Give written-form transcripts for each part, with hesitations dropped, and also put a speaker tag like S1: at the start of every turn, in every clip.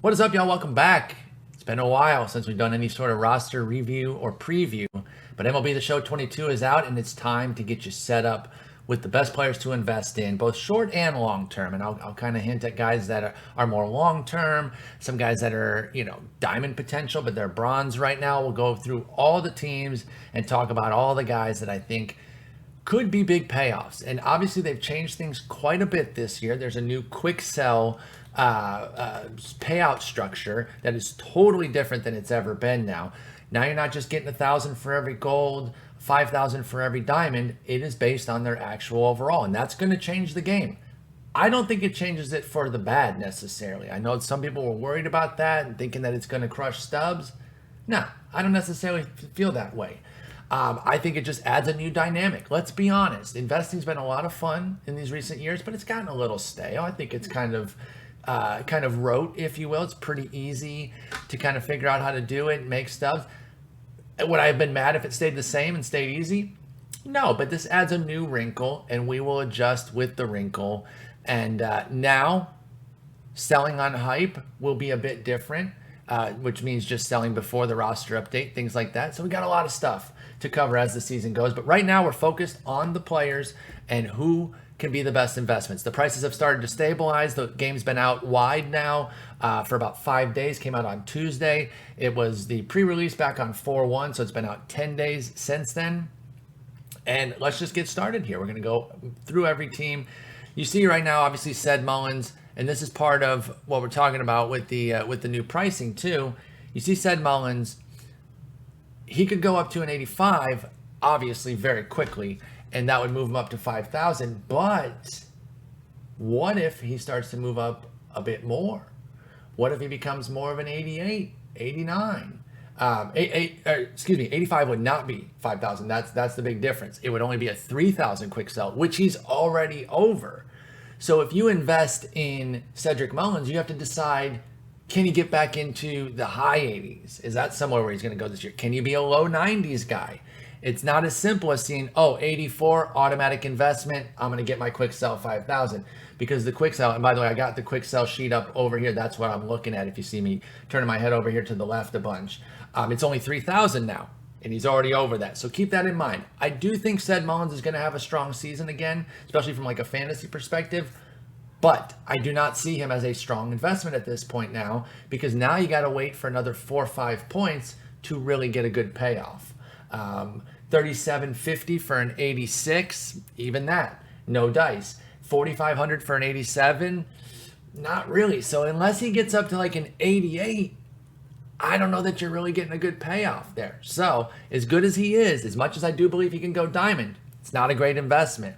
S1: What is up, y'all? Welcome back. It's been a while since we've done any sort of roster review or preview, but MLB The Show 22 is out, and it's time to get you set up with the best players to invest in, both short and long term. And I'll kind of hint at guys that are more long term, some guys that are, diamond potential, but they're bronze right now. We'll go through all the teams and talk about all the guys that I think could be big payoffs. And obviously they've changed things quite a bit this year. There's a new quick sell payout structure that is totally different than it's ever been now. Now you're not just getting 1,000 for every gold, 5,000 for every diamond. It is based on their actual overall, and that's going to change the game. I don't think it changes it for the bad necessarily. I know some people were worried about that and thinking that it's going to crush stubs. No, I don't necessarily feel that way. I think it just adds a new dynamic. Let's be honest. Investing's been a lot of fun in these recent years, but it's gotten a little stale. I think it's kind of rote, if you will. It's pretty easy to kind of figure out how to do it and make stuff. Would I have been mad if it stayed the same and stayed easy? No, but this adds a new wrinkle, and we will adjust with the wrinkle. And now, selling on hype will be a bit different, which means just selling before the roster update, things like that. So we got a lot of stuff to cover as the season goes. But right now, we're focused on the players and who can be the best investments. The prices have started to stabilize. The game's been out wide now for about 5 days. Came out on Tuesday. It was the pre-release back on 4/1, so it's been out 10 days since then. And let's just get started here. We're going to go through every team. You see right now, obviously, Ced Mullins, and this is part of what we're talking about with the new pricing too. You see Ced Mullins, he could go up to an 85, obviously, very quickly, and that would move him up to 5,000. But what if he starts to move up a bit more? What if he becomes more of an 88, 89? 85 would not be 5,000. That's the big difference. It would only be a 3,000 quick sell, which he's already over. So if you invest in Cedric Mullins, you have to decide, can he get back into the high 80s? Is that somewhere where he's going to go this year? Can you be a low 90s guy? It's not as simple as seeing, 84, automatic investment, I'm going to get my quick sell 5,000. Because the quick sell, and by the way, I got the quick sell sheet up over here. That's what I'm looking at if you see me turning my head over here to the left a bunch. It's only 3,000 now, and he's already over that. So keep that in mind. I do think Ced Mullins is going to have a strong season again, especially from like a fantasy perspective. But I do not see him as a strong investment at this point now, because now you got to wait for another 4 or 5 points to really get a good payoff. 37.50 for an 86, even that, no dice. 4,500 for an 87, not really. So unless he gets up to like an 88, I don't know that you're really getting a good payoff there. So as good as he is, as much as I do believe he can go diamond, it's not a great investment.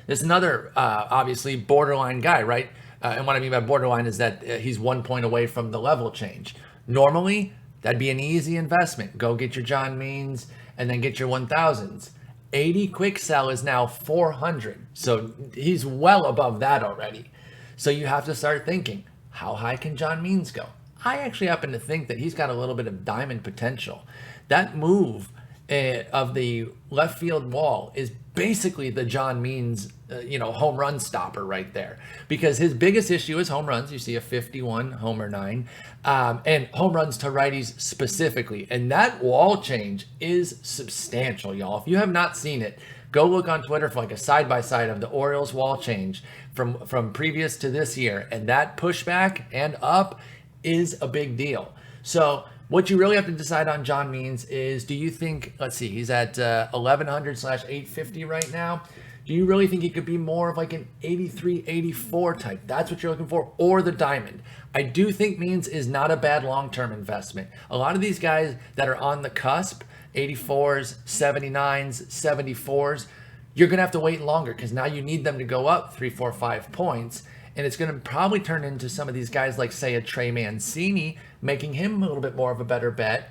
S1: There's another, obviously, borderline guy, right? And what I mean by borderline is that he's 1 point away from the level change. Normally, that'd be an easy investment. Go get your John Means and then get your 1,000s. 80 quick sell is now 400. So he's well above that already. So you have to start thinking, how high can John Means go? I actually happen to think that he's got a little bit of diamond potential. That move of the left field wall is basically the John Means, home run stopper right there. Because his biggest issue is home runs. You see a 51 homer 9, and home runs to righties specifically. And that wall change is substantial, y'all. If you have not seen it, go look on Twitter for like a side-by-side of the Orioles wall change from previous to this year. And that pushback and up is a big deal. So what you really have to decide on John Means is, do you think, let's see, he's at 1,100/850 right now. Do you really think he could be more of like an 83, 84 type? That's what you're looking for, or the diamond. I do think Means is not a bad long-term investment. A lot of these guys that are on the cusp, 84s, 79s, 74s, you're going to have to wait longer because now you need them to go up 3, 4, 5 points. And it's going to probably turn into some of these guys like, say, a Trey Mancini, making him a little bit more of a better bet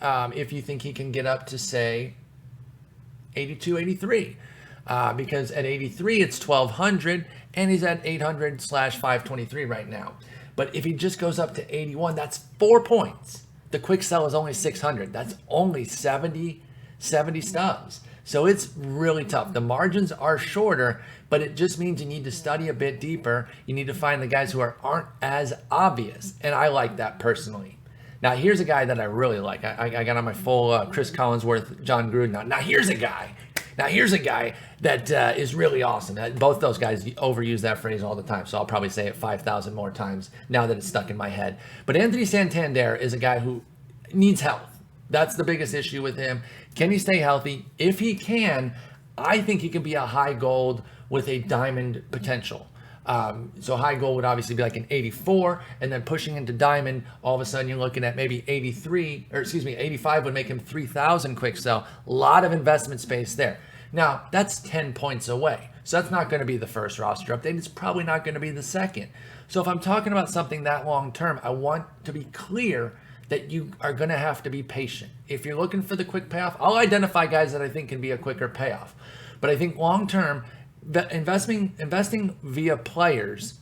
S1: if you think he can get up to, say, 82, 83. Because at 83, it's 1,200, and he's at 800/523 right now. But if he just goes up to 81, that's 4 points. The quick sell is only 600. That's only 70 stubs. So it's really tough. The margins are shorter, but it just means you need to study a bit deeper. You need to find the guys who aren't as obvious, and I like that personally. Now, here's a guy that I really like. I got on my full Chris Collinsworth, John Gruden. Now here's a guy that is really awesome. Both those guys overuse that phrase all the time, so I'll probably say it 5,000 more times now that it's stuck in my head. But Anthony Santander is a guy who needs health. That's the biggest issue with him. Can he stay healthy? If he can, I think he can be a high gold with a diamond potential. So high gold would obviously be like an 84, and then pushing into diamond, all of a sudden you're looking at maybe 85 would make him 3,000 quick sell. A lot of investment space there. Now, that's 10 points away. So that's not going to be the first roster update. It's probably not going to be the second. So if I'm talking about something that long term, I want to be clear that you are going to have to be patient. If you're looking for the quick payoff, I'll identify guys that I think can be a quicker payoff. But I think long term, investing via players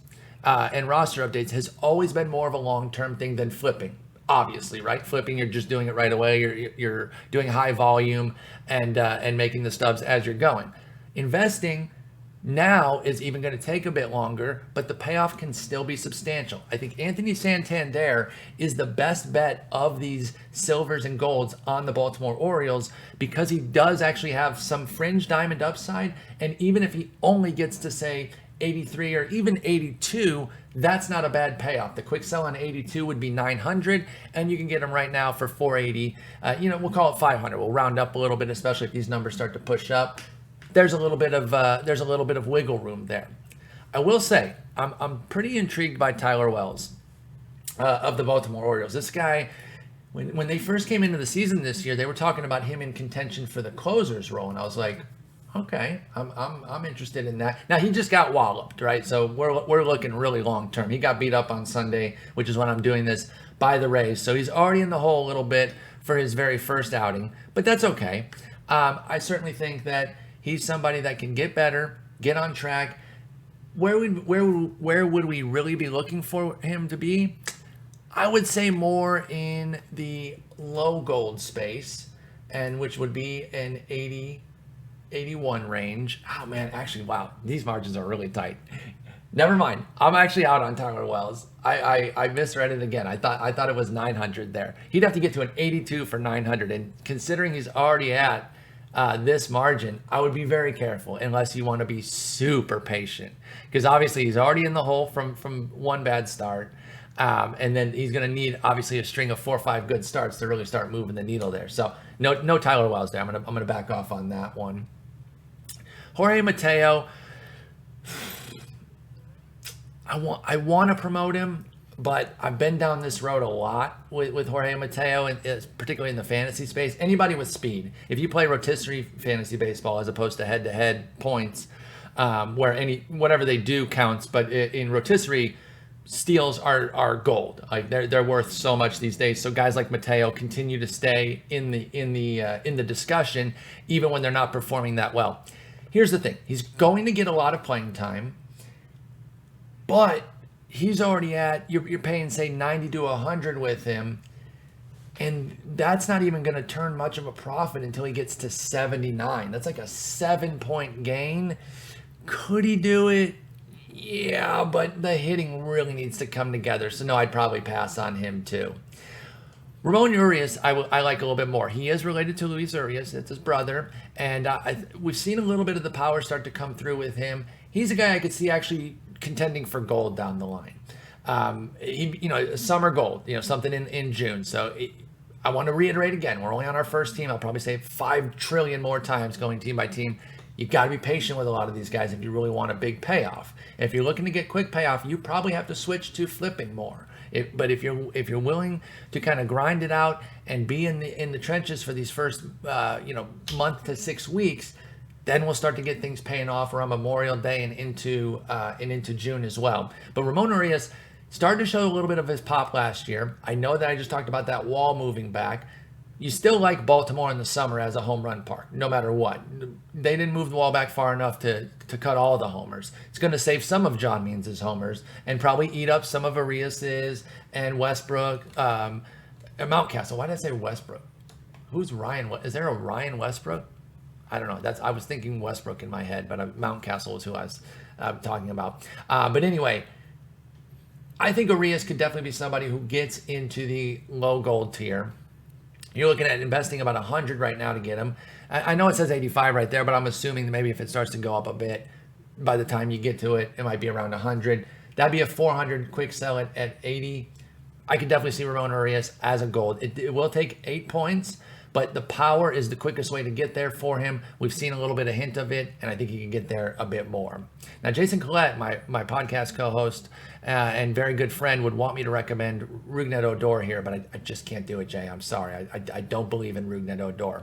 S1: and roster updates has always been more of a long-term thing than flipping. Obviously, right? Flipping, you're just doing it right away. You're doing high volume and making the stubs as you're going. Investing now is even going to take a bit longer, but the payoff can still be substantial. I think Anthony Santander is the best bet of these silvers and golds on the Baltimore Orioles because he does actually have some fringe diamond upside. And even if he only gets to say 83 or even 82, that's not a bad payoff. The quick sell on 82 would be 900, and you can get him right now for 480. We'll call it 500. We'll round up a little bit, especially if these numbers start to push up. There's a little bit of wiggle room there. I will say I'm pretty intrigued by Tyler Wells of the Baltimore Orioles. This guy, when they first came into the season this year, they were talking about him in contention for the closer's role, and I was like, okay, I'm interested in that. Now he just got walloped, right? So we're looking really long term. He got beat up on Sunday, which is when I'm doing this, by the Rays. So he's already in the hole a little bit for his very first outing, but that's okay. I certainly think that he's somebody that can get better, get on track. Where would we really be looking for him to be? I would say more in the low gold space, and which would be an 80, 81 range. Oh man, actually, wow, these margins are really tight. Never mind. I'm actually out on Tyler Wells. I misread it again. I thought it was 900 there. He'd have to get to an 82 for 900, and considering he's already at this margin, I would be very careful unless you want to be super patient, because obviously he's already in the hole from one bad start, and then he's going to need obviously a string of 4 or 5 good starts to really start moving the needle there. So no Tyler Wells there. I'm gonna back off on that one. Jorge Mateo, I want to promote him, but I've been down this road a lot with Jorge Mateo, and particularly in the fantasy space. Anybody with speed, if you play rotisserie fantasy baseball as opposed to head-to-head points, where whatever they do counts, but in rotisserie, steals are gold. Like they're worth so much these days. So guys like Mateo continue to stay in the discussion even when they're not performing that well. Here's the thing: he's going to get a lot of playing time, but he's already at, you're paying, say, 90 to 100 with him, and that's not even going to turn much of a profit until he gets to 79. That's like a 7-point gain. Could he do it? Yeah, but the hitting really needs to come together. So no, I'd probably pass on him too. Ramon Urias, I like a little bit more. He is related to Luis Urias. It's his brother. And we've seen a little bit of the power start to come through with him. He's a guy I could see actually contending for gold down the line. Summer gold, something in June. So I want to reiterate again, we're only on our first team. I'll probably say 5 trillion more times going team by team. You've got to be patient with a lot of these guys if you really want a big payoff. If you're looking to get quick payoff, you probably have to switch to flipping more. But if you're willing to kind of grind it out and be in the trenches for these first month to 6 weeks, then we'll start to get things paying off around Memorial Day and into June as well. But Ramon Urias started to show a little bit of his pop last year. I know that I just talked about that wall moving back. You still like Baltimore in the summer as a home run park, no matter what. They didn't move the wall back far enough to cut all the homers. It's going to save some of John Means' homers and probably eat up some of Urias's and Westbrook, Mountcastle. Why did I say Westbrook? Who's Ryan? Is there a Ryan Westbrook? I don't know. I was thinking Westbrook in my head, but Mountcastle is who I was talking about. But anyway, I think Arias could definitely be somebody who gets into the low gold tier. You're looking at investing about 100 right now to get him. I know it says 85 right there, but I'm assuming that maybe if it starts to go up a bit, by the time you get to it, it might be around 100. That'd be a 400 quick sell at 80. I could definitely see Ramon Arias as a gold. It will take 8 points, but the power is the quickest way to get there for him. We've seen a little bit of hint of it, and I think he can get there a bit more. Now, Jason Collette, my podcast co-host and very good friend, would want me to recommend Rougned Odor here, but I just can't do it, Jay. I'm sorry. I don't believe in Rougned Odor.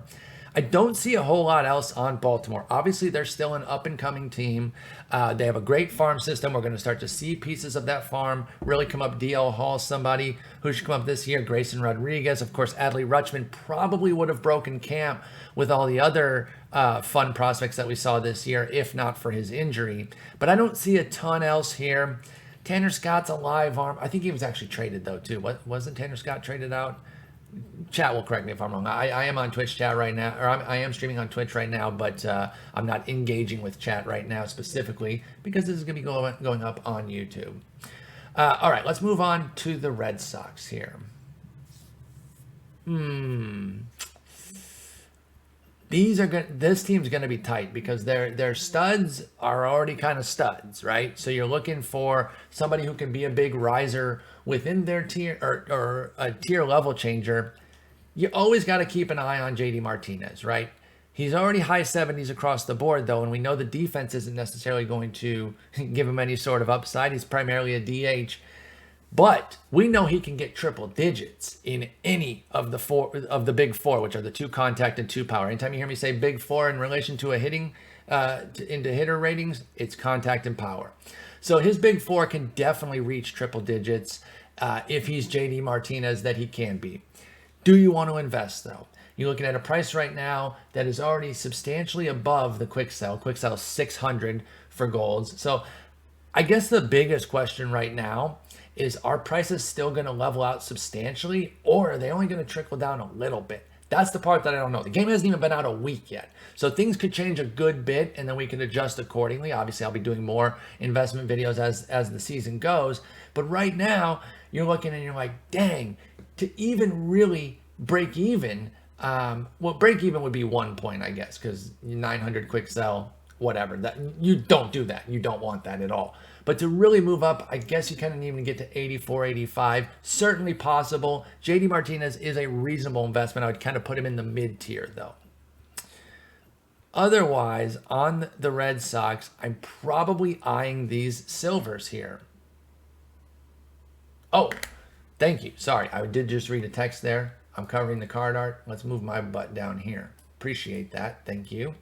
S1: I don't see a whole lot else on Baltimore. Obviously, they're still an up-and-coming team. They have a great farm system. We're going to start to see pieces of that farm really come up. DL Hall, somebody who should come up this year. Grayson Rodriguez. Of course, Adley Rutschman probably would have broken camp with all the other fun prospects that we saw this year, if not for his injury. But I don't see a ton else here. Tanner Scott's a live arm. I think he was actually traded, though, too. Wasn't Tanner Scott traded out? Chat will correct me if I'm wrong. I am on Twitch chat right now, or I am streaming on Twitch right now, but I'm not engaging with chat right now specifically because this is going to be going up on YouTube. All right, let's move on to the Red Sox here. This team's going to be tight because their studs are already kind of studs, right? So you're looking for somebody who can be a big riser within their tier or a tier level changer. You always got to keep an eye on JD Martinez, right? He's already high 70s across the board, though, and we know the defense isn't necessarily going to give him any sort of upside. He's primarily a DH. But we know he can get triple digits in any of the big four, which are the 2 contact and 2 power. Anytime you hear me say big four in relation to a hitting into hitter ratings, it's contact and power. So his big four can definitely reach triple digits if he's JD Martinez, that he can be. Do you want to invest, though? You're looking at a price right now that is already substantially above the quick sell. Quick sell 600 for golds. So I guess the biggest question right now is, are prices still going to level out substantially, or are they only going to trickle down a little bit? That's the part that I don't know. The game hasn't even been out a week yet. So things could change a good bit, and then we can adjust accordingly. Obviously, I'll be doing more investment videos as the season goes. But right now, you're looking and you're like, dang, to even really break even, break even would be 1 point, I guess, because 900 quick sell, whatever. That you don't do that. You don't want that at all. But to really move up, I guess you kind of need to get to 84, 85. Certainly possible. JD Martinez is a reasonable investment. I would kind of put him in the mid-tier, though. Otherwise, on the Red Sox, I'm probably eyeing these silvers here. Oh, thank you. Sorry, I did just read a text there. I'm covering the card art. Let's move my butt down here. Appreciate that. Thank you.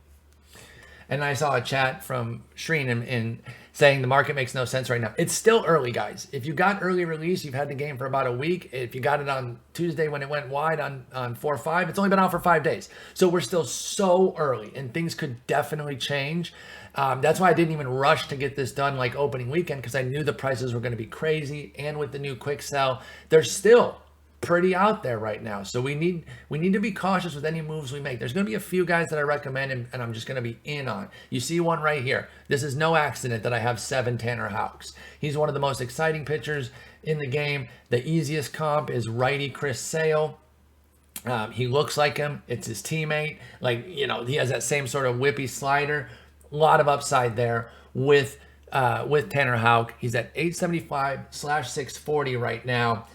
S1: And I saw a chat from Shreen in saying the market makes no sense right now. It's still early, guys. If you got early release, you've had the game for about a week. If you got it on Tuesday when it went wide on 4-5, it's only been out for 5 days. So we're still so early, and things could definitely change. That's why I didn't even rush to get this done like opening weekend, because I knew the prices were going to be crazy. And with the new quick sell, they're still pretty out there right now. So we need to be cautious with any moves we make. There's going to be a few guys that I recommend and I'm just going to be in on. You see one right here. This is no accident that I have 7 Tanner Houcks. He's one of the most exciting pitchers in the game. The easiest comp is righty Chris Sale. He looks like him. It's his teammate. He has that same sort of whippy slider. A lot of upside there with Tanner Houck. He's at 875/640 right now.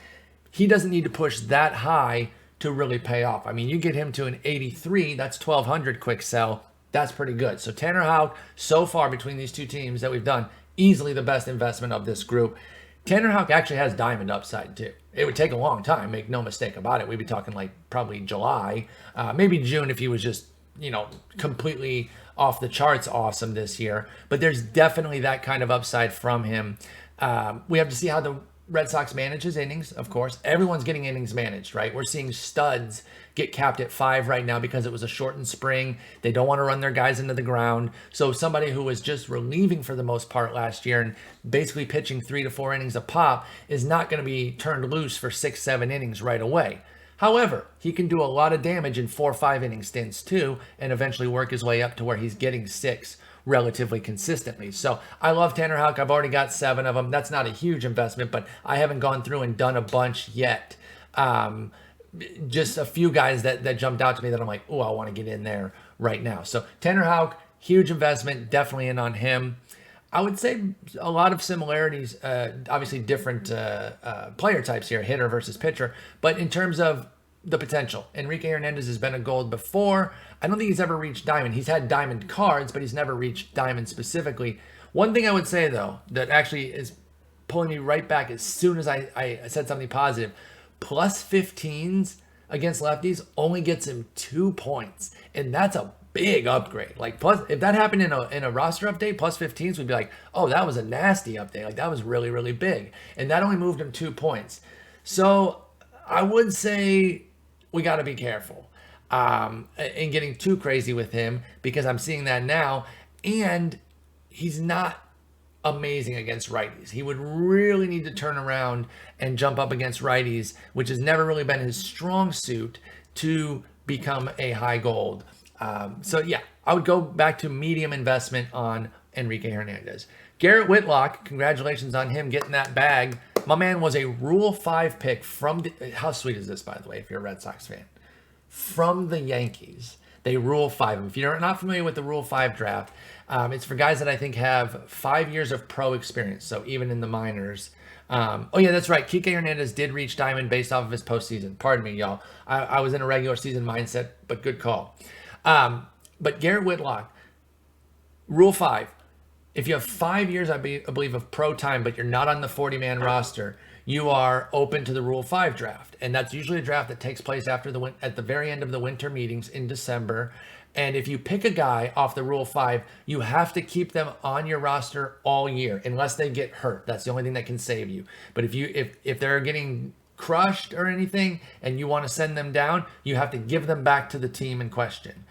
S1: He doesn't need to push that high to really pay off. I mean, you get him to an 83, that's 1,200 quick sell. That's pretty good. So Tanner Houck, so far between these two teams that we've done, easily the best investment of this group. Tanner Houck actually has diamond upside too. It would take a long time, make no mistake about it. We'd be talking like probably July, maybe June if he was just, completely off the charts awesome this year. But there's definitely that kind of upside from him. We have to see how the Red Sox manage his innings, of course. Everyone's getting innings managed, right? We're seeing studs get capped at 5 right now because it was a shortened spring. They don't want to run their guys into the ground. So somebody who was just relieving for the most part last year and basically pitching 3 to 4 innings a pop is not going to be turned loose for 6, 7 innings right away. However, he can do a lot of damage in 4 or 5 inning stints too, and eventually work his way up to where he's getting 6 relatively consistently. So I love Tanner Houck. I've already got 7 of them. That's not a huge investment, but I haven't gone through and done a bunch yet. Just a few guys that jumped out to me that I'm like, oh, I want to get in there right now. So Tanner Houck, huge investment, definitely in on him. I would say a lot of similarities, obviously different player types here, hitter versus pitcher. But in terms of the potential, Enrique Hernandez has been a gold before. I don't think he's ever reached diamond. He's had diamond cards, but he's never reached diamond specifically. One thing I would say, though, that actually is pulling me right back as soon as I said something positive, plus 15s against lefties only gets him 2 points. And that's a big upgrade. Like, plus, if that happened in a roster update, plus 15s would be like, oh, that was a nasty update. Like, that was really, really big. And that only moved him 2 points. So I would say we got to be careful in getting too crazy with him, because I'm seeing that now. And he's not amazing against righties. He would really need to turn around and jump up against righties, which has never really been his strong suit, to become a high gold. So yeah, I would go back to medium investment on Enrique Hernandez. Garrett Whitlock, congratulations on him getting that bag. My man was a Rule 5 pick from how sweet is this, by the way, if you're a Red Sox fan? From the Yankees. They Rule 5 him. If you're not familiar with the Rule 5 draft, it's for guys that I think have 5 years of pro experience, so even in the minors. Oh yeah, that's right. Kike Hernandez did reach diamond based off of his postseason. Pardon me, y'all. I was in a regular season mindset, but good call. But Garrett Whitlock, Rule 5. If you have 5 years, I believe, of pro time, but you're not on the 40-man roster, you are open to the Rule 5 draft. And that's usually a draft that takes place at the very end of the winter meetings in December. And if you pick a guy off the Rule 5, you have to keep them on your roster all year, unless they get hurt. That's the only thing that can save you. But if they're getting crushed or anything and you want to send them down, you have to give them back to the team in question.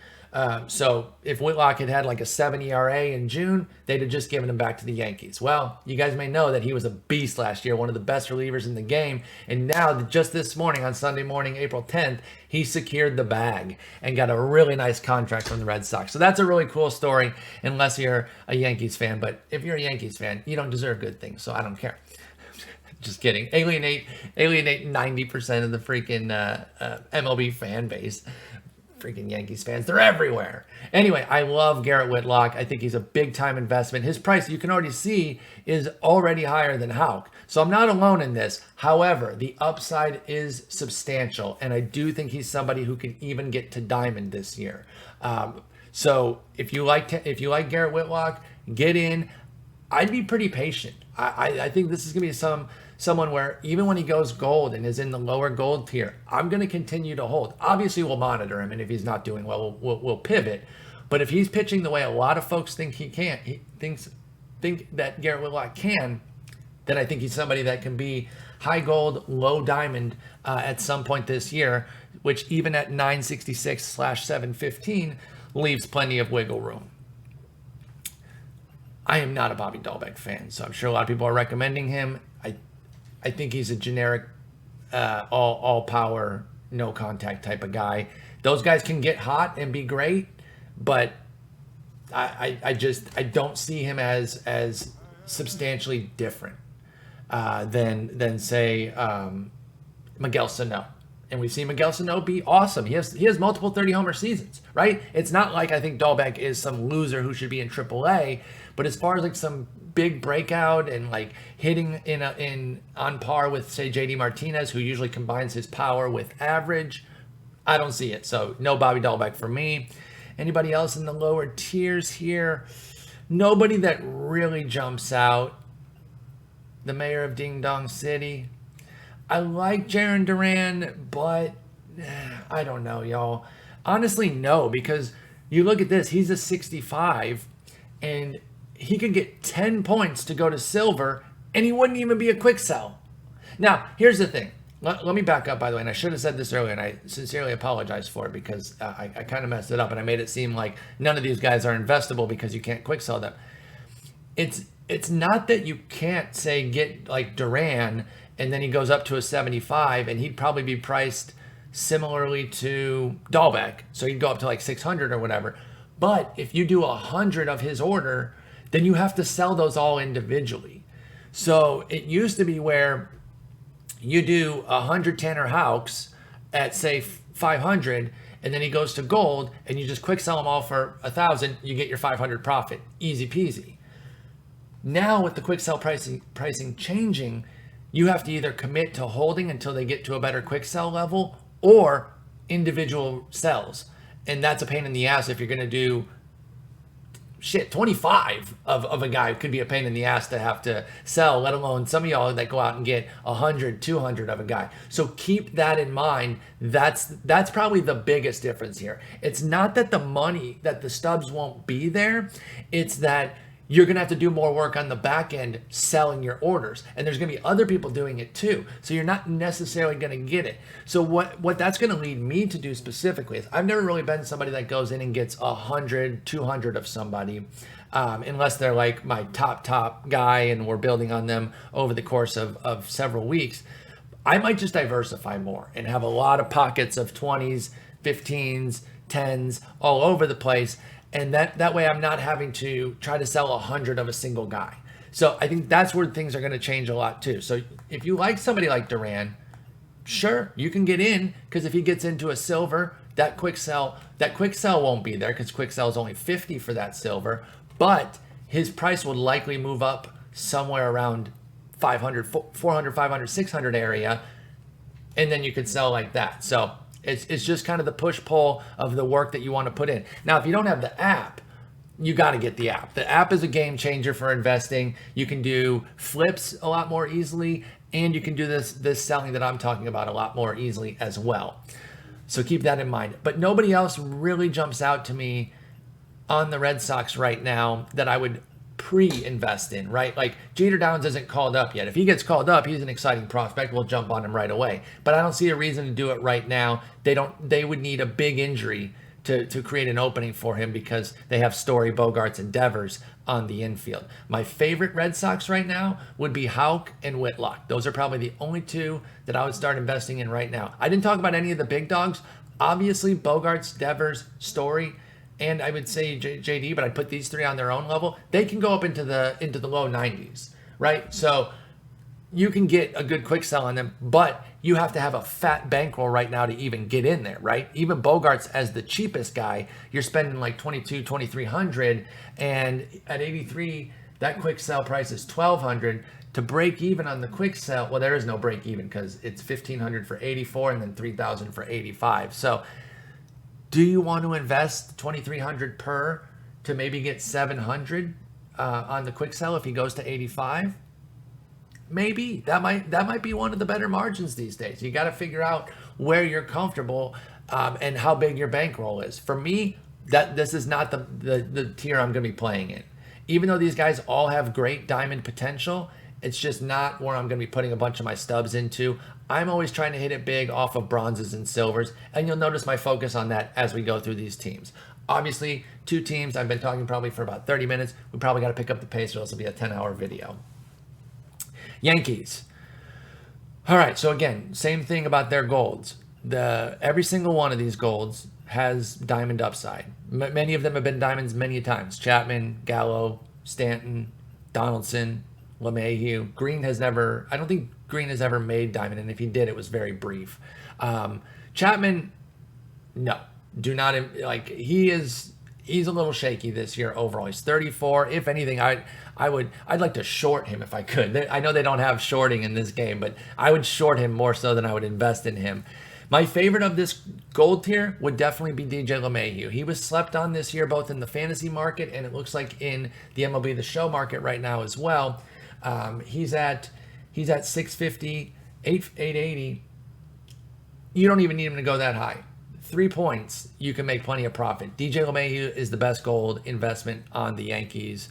S1: So if Whitlock had like a 7 ERA in June, they'd have just given him back to the Yankees. Well, you guys may know that he was a beast last year, one of the best relievers in the game. And now, just this morning, on Sunday morning, April 10th, he secured the bag and got a really nice contract from the Red Sox. So that's a really cool story, unless you're a Yankees fan. But if you're a Yankees fan, you don't deserve good things, so I don't care. Just kidding. Alienate 90% of the freaking MLB fan base. Freaking Yankees fans, they're everywhere. Anyway, I love Garrett Whitlock. I think he's a big time investment. His price, you can already see, is already higher than Houck. So I'm not alone in this. However, the upside is substantial, and I do think he's somebody who can even get to diamond this year. So if you like Garrett Whitlock, get in. I'd be pretty patient. I think this is gonna be someone where even when he goes gold and is in the lower gold tier, I'm going to continue to hold. Obviously, we'll monitor him, and if he's not doing well, we'll pivot. But if he's pitching the way a lot of folks think he can, think that Garrett Whitlock can, then I think he's somebody that can be high gold, low diamond at some point this year, which even at 966/715 leaves plenty of wiggle room. I am not a Bobby Dahlbeck fan, so I'm sure a lot of people are recommending him. I think he's a generic, all power, no contact type of guy. Those guys can get hot and be great, but I don't see him as substantially different than say Miguel Sano. And we've seen Miguel Sano be awesome. He has multiple 30 homer seasons, right? It's not like I think Dahlbeck is some loser who should be in AAA, but as far as like some big breakout and like hitting in on par with say JD Martinez, who usually combines his power with average, I don't see it. So no Bobby Dahlbeck for me. Anybody else in the lower tiers here? Nobody that really jumps out. The mayor of Ding Dong City. I like Jarren Duran, but I don't know, y'all. Honestly, no, because you look at this, he's a 65, and he could get 10 points to go to silver, and he wouldn't even be a quick sell. Now, here's the thing. Let me back up, by the way, and I should have said this earlier, and I sincerely apologize for it, because I kind of messed it up, and I made it seem like none of these guys are investable because you can't quick sell them. It's not that you can't, say, get like Duran, and then he goes up to a 75, and he'd probably be priced similarly to Dahlbeck. So he'd go up to like 600 or whatever. But if you do 100 of his order, then you have to sell those all individually. So it used to be where you do 100 Tanner Houcks at say 500, and then he goes to gold, and you just quick sell them all for 1,000. You get your 500 profit, easy peasy. Now with the quick sell pricing changing, you have to either commit to holding until they get to a better quick sell level, or individual sells, and that's a pain in the ass if you're going to do 25 of a guy. Could be a pain in the ass to have to sell, let alone some of y'all that go out and get 100, 200 of a guy. So keep that in mind. That's probably the biggest difference here. It's not that the money, that the stubs won't be there. It's that you're going to have to do more work on the back end selling your orders. And there's going to be other people doing it too. So you're not necessarily going to get it. So what that's going to lead me to do specifically is I've never really been somebody that goes in and gets 100, 200 of somebody, unless they're like my top guy and we're building on them over the course of several weeks. I might just diversify more and have a lot of pockets of 20s, 15s, 10s all over the place. And that way I'm not having to try to sell 100 of a single guy. So I think that's where things are going to change a lot too. So if you like somebody like Duran, sure, you can get in, because if he gets into a silver, that quick sell won't be there, because quick sell is only 50 for that silver, but his price will likely move up somewhere around 500, 400, 500, 600 area, and then you could sell like that. So it's just kind of the push-pull of the work that you want to put in. Now, if you don't have the app, you got to get the app. The app is a game changer for investing. You can do flips a lot more easily, and you can do this selling that I'm talking about a lot more easily as well. So keep that in mind. But nobody else really jumps out to me on the Red Sox right now that I would pre-invest in, right? Like Jeter Downs isn't called up yet. If he gets called up, he's an exciting prospect. We'll jump on him right away. But I don't see a reason to do it right now. They would need a big injury to create an opening for him, because they have Story, Bogarts, and Devers on the infield. My favorite Red Sox right now would be Houck and Whitlock. Those are probably the only two that I would start investing in right now. I didn't talk about any of the big dogs. Obviously, Bogarts, Devers, Story, and I would say JD, but I'd put these three on their own level. They can go up into the low 90s, right? So you can get a good quick sell on them, but you have to have a fat bankroll right now to even get in there, right? Even Bogarts as the cheapest guy, you're spending like 2,300, and at 83, that quick sell price is 1,200. To break even on the quick sell, well, there is no break even, because it's 1,500 for 84 and then 3,000 for 85. So do you want to invest 2,300 per to maybe get 700 on the quick sell if he goes to 85? Maybe that might be one of the better margins these days. You got to figure out where you're comfortable and how big your bankroll is. For me, this is not the tier I'm going to be playing in. Even though these guys all have great diamond potential, it's just not where I'm going to be putting a bunch of my stubs into. I'm always trying to hit it big off of bronzes and silvers, and you'll notice my focus on that as we go through these teams. Obviously, two teams, I've been talking probably for about 30 minutes. We probably got to pick up the pace, or else it'll be a 10-hour video. Yankees. All right, so again, same thing about their golds. Every single one of these golds has diamond upside. Many of them have been diamonds many times. Chapman, Gallo, Stanton, Donaldson, LeMahieu. Green has never, I don't think Green has ever made diamond, and if he did, it was very brief. Chapman, no, do not, like, he's a little shaky this year overall. He's 34. If anything, I'd like to short him if I could. I know they don't have shorting in this game, but I would short him more so than I would invest in him. My favorite of this gold tier would definitely be DJ LeMahieu. He was slept on this year, both in the fantasy market and it looks like in the MLB The Show market right now as well. He's at 650, 880. You don't even need him to go that high. 3 points, you can make plenty of profit. DJ LeMahieu is the best gold investment on the Yankees,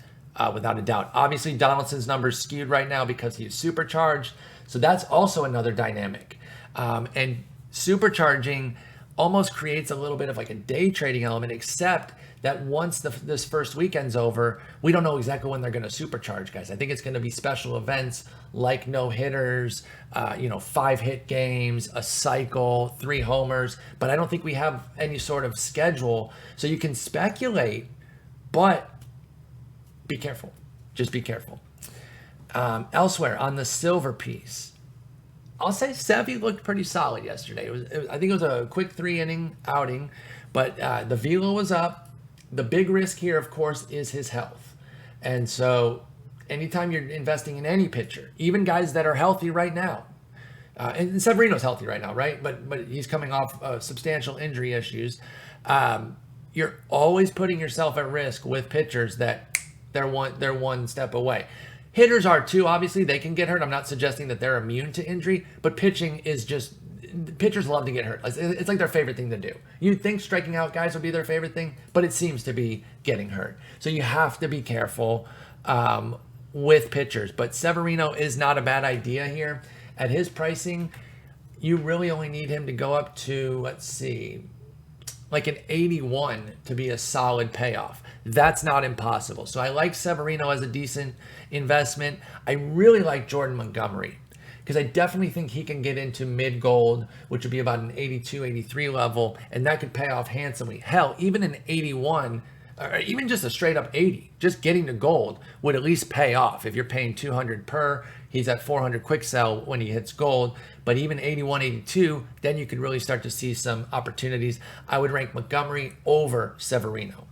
S1: without a doubt. Obviously, Donaldson's numbers skewed right now because he's supercharged, so that's also another dynamic. And supercharging almost creates a little bit of like a day trading element, except that once this first weekend's over, we don't know exactly when they're going to supercharge guys. I think it's going to be special events like no hitters, 5-hit games, a cycle, 3 homers, but I don't think we have any sort of schedule. So you can speculate, but be careful. Just be careful. Elsewhere on the silver piece, I'll say Sevy looked pretty solid yesterday. I think it was a quick 3-inning outing, but the velo was up. The big risk here, of course, is his health. And so anytime you're investing in any pitcher, even guys that are healthy right now, and Severino's healthy right now, right? But he's coming off substantial injury issues. You're always putting yourself at risk with pitchers that they're one step away. Hitters are too, obviously. They can get hurt. I'm not suggesting that they're immune to injury, but pitching is just, pitchers love to get hurt. It's like their favorite thing to do. You'd think striking out guys would be their favorite thing, but it seems to be getting hurt. So you have to be careful with pitchers. But Severino is not a bad idea here. At his pricing, you really only need him to go up to, let's see, like an 81 to be a solid payoff. That's not impossible. So I like Severino as a decent investment. I really like Jordan Montgomery because I definitely think he can get into mid-gold, which would be about an 82, 83 level, and that could pay off handsomely. Hell, even an 81, or even just a straight-up 80, just getting to gold would at least pay off. If you're paying 200 per, he's at 400 quick sell when he hits gold. But even 81, 82, then you could really start to see some opportunities. I would rank Montgomery over Severino.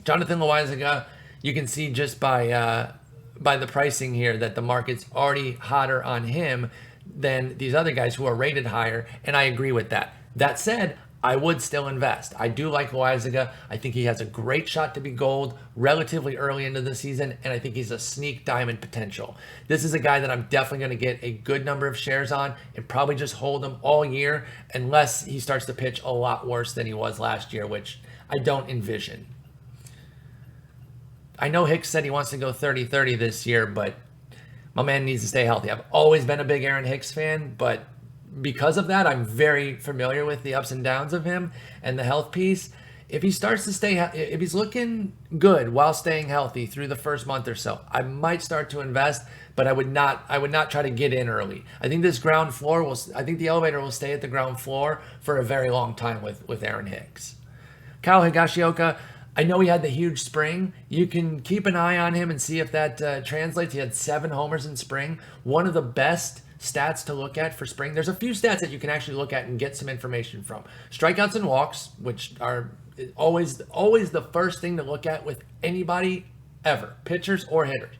S1: Jonathan Loaizaga, you can see just by the pricing here that the market's already hotter on him than these other guys who are rated higher, and I agree with that. That said, I would still invest. I do like Loaizaga. I think he has a great shot to be gold relatively early into the season, and I think he's a sneak diamond potential. This is a guy that I'm definitely going to get a good number of shares on and probably just hold him all year unless he starts to pitch a lot worse than he was last year, which I don't envision. I know Hicks said he wants to go 30-30 this year, but my man needs to stay healthy. I've always been a big Aaron Hicks fan, but because of that, I'm very familiar with the ups and downs of him and the health piece. If he starts to if he's looking good while staying healthy through the first month or so, I might start to invest, but I would not try to get in early. I think this ground floor I think the elevator will stay at the ground floor for a very long time with Aaron Hicks. Kyle Higashioka, I know he had the huge spring. You can keep an eye on him and see if that translates. He had 7 homers in spring. One of the best stats to look at for spring. There's a few stats that you can actually look at and get some information from. Strikeouts and walks, which are always the first thing to look at with anybody ever, pitchers or hitters.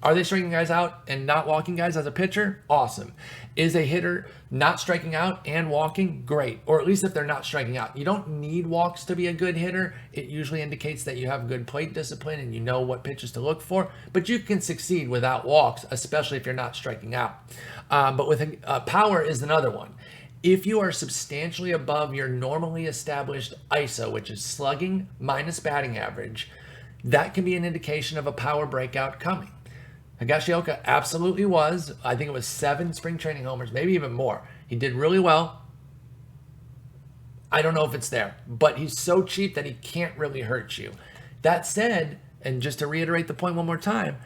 S1: Are they striking guys out and not walking guys as a pitcher? Awesome. Is a hitter not striking out and walking? Great. Or at least if they're not striking out. You don't need walks to be a good hitter. It usually indicates that you have good plate discipline and you know what pitches to look for. But you can succeed without walks, especially if you're not striking out. But with power is another one. If you are substantially above your normally established ISO, which is slugging minus batting average, that can be an indication of a power breakout coming. Higashioka absolutely was. I think it was 7 spring training homers, maybe even more. He did really well. I don't know if it's there, but he's so cheap that he can't really hurt you. That said, and just to reiterate the point one more time,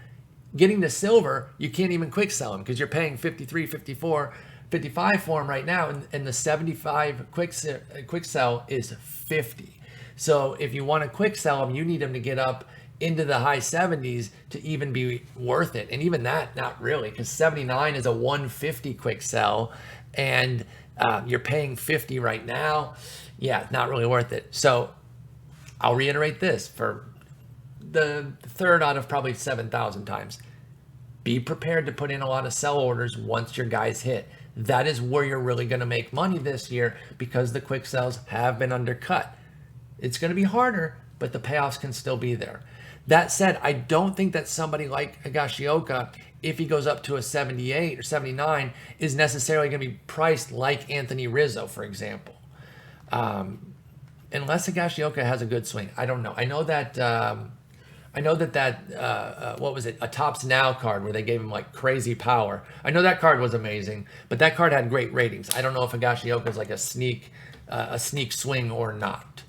S1: getting to silver, you can't even quick sell him because you're paying 53, 54, 55 for him right now, and the 75 quick sell is 50. So if you want to quick sell him, you need him to get up into the high 70s to even be worth it. And even that, not really, because 79 is a 150 quick sell, and you're paying 50 right now. Yeah, not really worth it. So I'll reiterate this for the third out of probably 7,000 times. Be prepared to put in a lot of sell orders once your guys hit. That is where you're really going to make money this year because the quick sells have been undercut. It's going to be harder, but the payoffs can still be there. That said, I don't think that somebody like Higashioka, if he goes up to a 78 or 79, is necessarily going to be priced like Anthony Rizzo, for example. Unless Higashioka has a good swing. I don't know. I know that what was it? A Tops Now card where they gave him like crazy power. I know that card was amazing, but that card had great ratings. I don't know if Higashioka is like a sneak swing or not.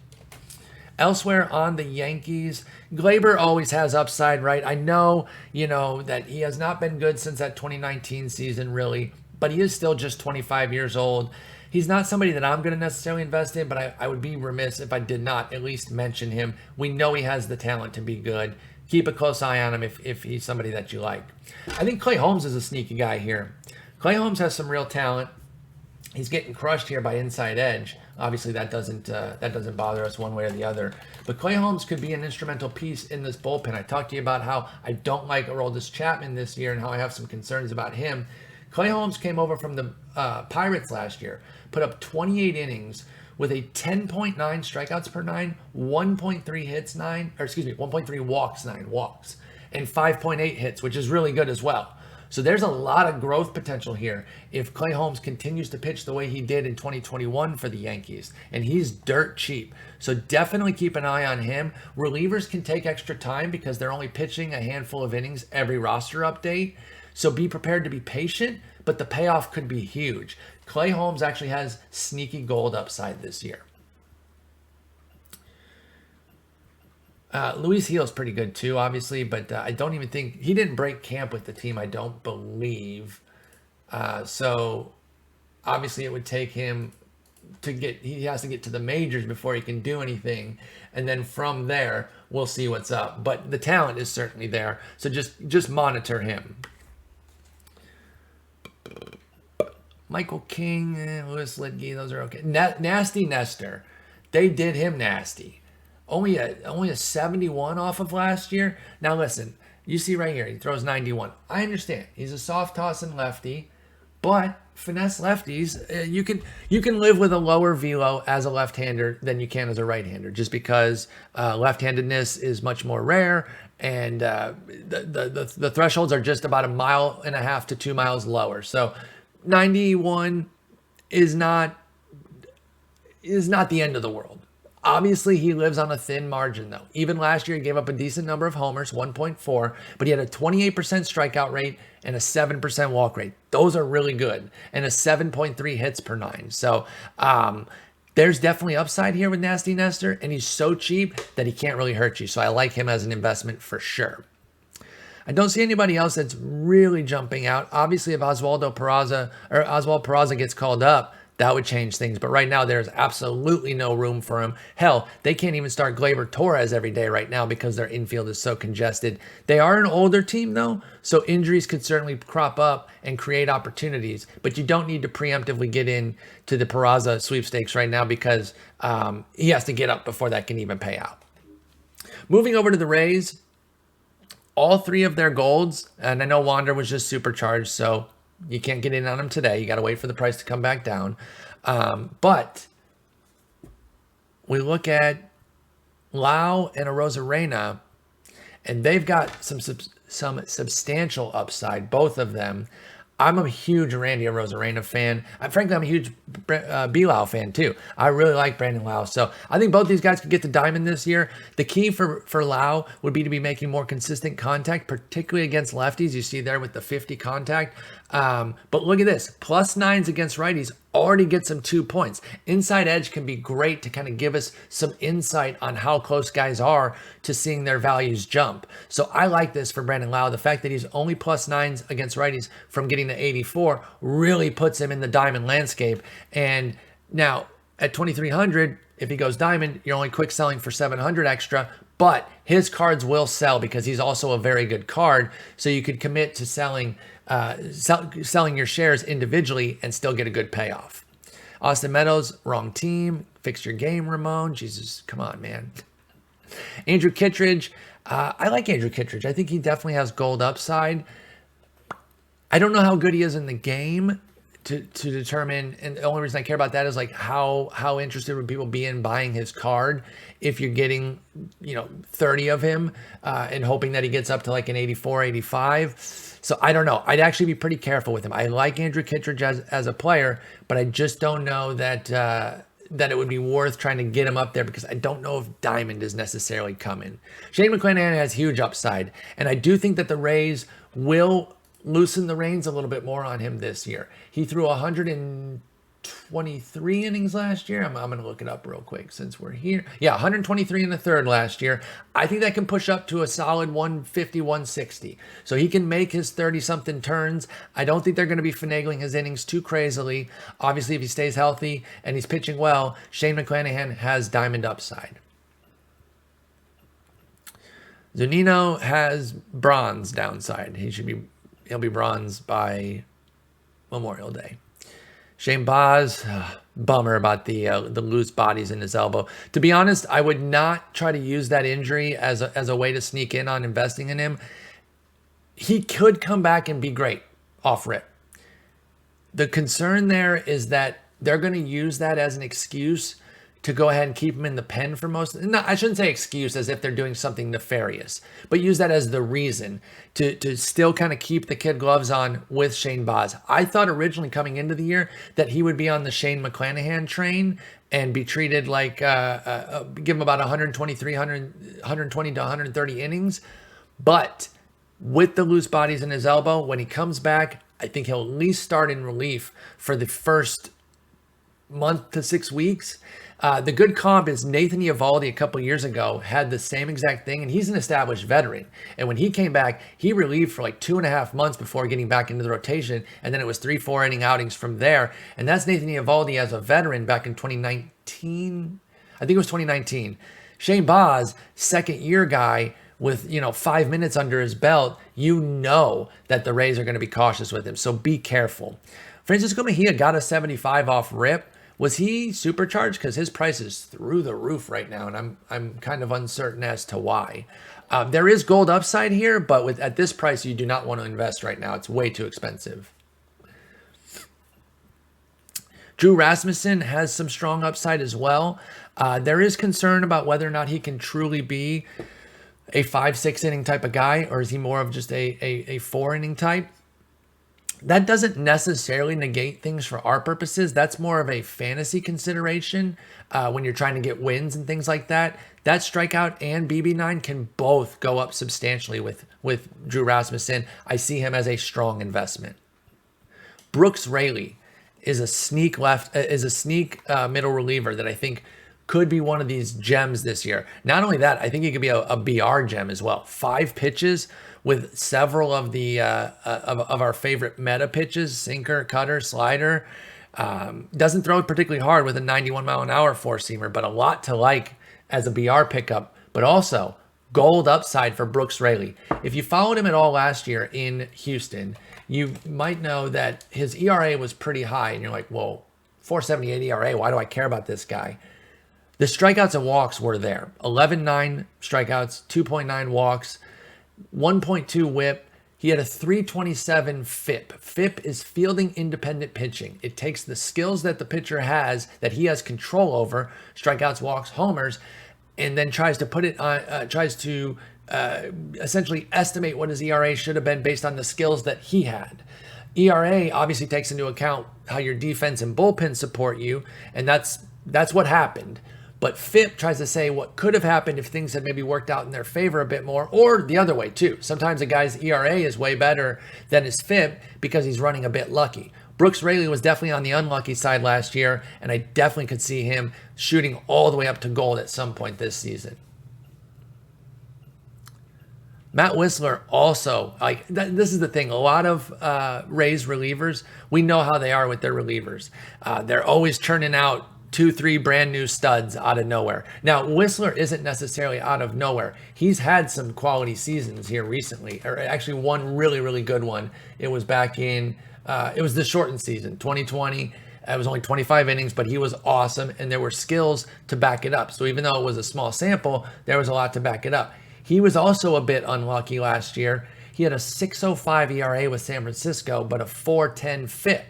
S1: Elsewhere on the Yankees, Glaber always has upside, right? I know, that he has not been good since that 2019 season, really, but he is still just 25 years old. He's not somebody that I'm going to necessarily invest in, but I would be remiss if I did not at least mention him. We know he has the talent to be good. Keep a close eye on him if he's somebody that you like. I think Clay Holmes is a sneaky guy here. Clay Holmes has some real talent. He's getting crushed here by inside edge. Obviously, that doesn't bother us one way or the other. But Clay Holmes could be an instrumental piece in this bullpen. I talked to you about how I don't like Aroldis Chapman this year and how I have some concerns about him. Clay Holmes came over from the Pirates last year, put up 28 innings with a 10.9 strikeouts per 1.3 walks, 9 walks, and 5.8 hits, which is really good as well. So there's a lot of growth potential here if Clay Holmes continues to pitch the way he did in 2021 for the Yankees. And he's dirt cheap. So definitely keep an eye on him. Relievers can take extra time because they're only pitching a handful of innings every roster update. So be prepared to be patient, but the payoff could be huge. Clay Holmes actually has sneaky gold upside this year. Luis Gil's pretty good too, obviously, but I don't even think he didn't break camp with the team. I don't believe. So obviously, it would take him he has to get to the majors before he can do anything, and then from there we'll see what's up. But the talent is certainly there, so just monitor him. Michael King, Louis Lidge, those are okay. Nasty Nestor, they did him nasty. Only a 71 off of last year. Now listen, you see right here, he throws 91. I understand he's a soft tossing lefty, but finesse lefties, you can live with a lower velo as a left-hander than you can as a right-hander, just because left-handedness is much more rare, and the thresholds are just about 1.5 miles to 2 miles lower. So 91 is not the end of the world. Obviously, he lives on a thin margin, though. Even last year, he gave up a decent number of homers, 1.4, but he had a 28% strikeout rate and a 7% walk rate. Those are really good, and a 7.3 hits per 9. So there's definitely upside here with Nasty Nestor, and he's so cheap that he can't really hurt you. So I like him as an investment for sure. I don't see anybody else that's really jumping out. Obviously, if Oswald Peraza gets called up, that would change things. But right now, there's absolutely no room for him. Hell, they can't even start Gleyber Torres every day right now because their infield is so congested. They are an older team, though, so injuries could certainly crop up and create opportunities. But you don't need to preemptively get in to the Peraza sweepstakes right now because he has to get up before that can even pay out. Moving over to the Rays, all three of their golds, and I know Wander was just supercharged, so you can't get in on them today. You got to wait for the price to come back down. But we look at Lau and Arozarena, and they've got some substantial upside, both of them. I'm a huge Randy Arozarena fan. Frankly, I'm a huge B-Lau fan too. I really like Brandon Lau. So I think both these guys could get the diamond this year. The key for Lau would be to be making more consistent contact, particularly against lefties. You see there with the 50 contact. But look at this. +9s against righties already gets him 2 points. Inside edge can be great to kind of give us some insight on how close guys are to seeing their values jump. So I like this for Brandon Lau. The fact that he's only +9s against righties from getting to 84 really puts him in the diamond landscape. And now at 2,300, if he goes diamond, you're only quick selling for 700 extra, but his cards will sell because he's also a very good card. So you could commit to selling your shares individually and still get a good payoff. Austin Meadows, wrong team. Fix your game, Ramon. Jesus, come on, man. Andrew Kittredge. I like Andrew Kittredge. I think he definitely has gold upside. I don't know how good he is in the game to determine, and the only reason I care about that is like how interested would people be in buying his card if you're getting 30 of him and hoping that he gets up to like an 84, 85. So I don't know. I'd actually be pretty careful with him. I like Andrew Kittredge as a player, but I just don't know that it would be worth trying to get him up there because I don't know if diamond is necessarily coming. Shane McClanahan has huge upside, and I do think that the Rays will loosen the reins a little bit more on him this year. He threw 120 123 innings last year. I'm going to look it up real quick since we're here. Yeah, 123 in the third last year. I think that can push up to a solid 150, 160. So he can make his 30-something turns. I don't think they're going to be finagling his innings too crazily. Obviously, if he stays healthy and he's pitching well, Shane McClanahan has diamond upside. Zunino has bronze downside. He'll be bronze by Memorial Day. Shane Baz, bummer about the loose bodies in his elbow. To be honest, I would not try to use that injury as a way to sneak in on investing in him. He could come back and be great off rip. The concern there is that they're going to use that as an excuse to go ahead and keep him in the pen for no, I shouldn't say excuse as if they're doing something nefarious, but use that as the reason to still kind of keep the kid gloves on with Shane Baz. I thought originally coming into the year that he would be on the Shane McClanahan train and be treated like, give him about 120 to 130 innings. But with the loose bodies in his elbow, when he comes back, I think he'll at least start in relief for the first month to 6 weeks. The good comp is Nathan Eovaldi a couple years ago had the same exact thing, and he's an established veteran. And when he came back, he relieved for like 2.5 months before getting back into the rotation, and then it was 3-4 inning outings from there. And that's Nathan Eovaldi as a veteran back in 2019. I think it was 2019. Shane Baz, second year guy with 5 minutes under his belt, that the Rays are going to be cautious with him. So be careful. Francisco Mejia got a 75 off rip. Was he supercharged? Because his price is through the roof right now, and I'm kind of uncertain as to why. There is gold upside here, but at this price, you do not want to invest right now. It's way too expensive. Drew Rasmussen has some strong upside as well. There is concern about whether or not he can truly be a 5-6 inning type of guy, or is he more of just a 4 inning type? That doesn't necessarily negate things for our purposes. That's more of a fantasy consideration when you're trying to get wins and things like that. That strikeout and BB9 can both go up substantially with Drew Rasmussen. I see him as a strong investment. Brooks Raley is a sneak middle reliever that I think could be one of these gems this year. Not only that, I think he could be a BR gem as well. 5 pitches with several of the of our favorite meta pitches: sinker, cutter, slider. Doesn't throw it particularly hard with a 91 mile an hour four-seamer, but a lot to like as a BR pickup. But also gold upside for Brooks Raley. If you followed him at all last year in Houston, you might know that his ERA was pretty high, and you're like, "Whoa, 4.78 ERA. Why do I care about this guy?" The strikeouts and walks were there. 11.9 strikeouts, 2.9 walks, 1.2 whip. He had a 327 FIP. FIP is fielding independent pitching. It takes the skills that the pitcher has, that he has control over, strikeouts, walks, homers, and then tries to essentially estimate what his ERA should have been based on the skills that he had. ERA obviously takes into account how your defense and bullpen support you, and that's what happened. But FIP tries to say what could have happened if things had maybe worked out in their favor a bit more, or the other way too. Sometimes a guy's ERA is way better than his FIP because he's running a bit lucky. Brooks Raley was definitely on the unlucky side last year, and I definitely could see him shooting all the way up to gold at some point this season. Matt Whistler also, this is the thing, a lot of Rays relievers, we know how they are with their relievers. They're always churning out 2-3 brand new studs out of nowhere. Now, Whistler isn't necessarily out of nowhere. He's had some quality seasons here recently, or actually one really, really good one. It was back in, it was the shortened season, 2020. It was only 25 innings, but he was awesome, and there were skills to back it up. So even though it was a small sample, there was a lot to back it up. He was also a bit unlucky last year. He had a 6.05 ERA with San Francisco, but a 4.10 FIP.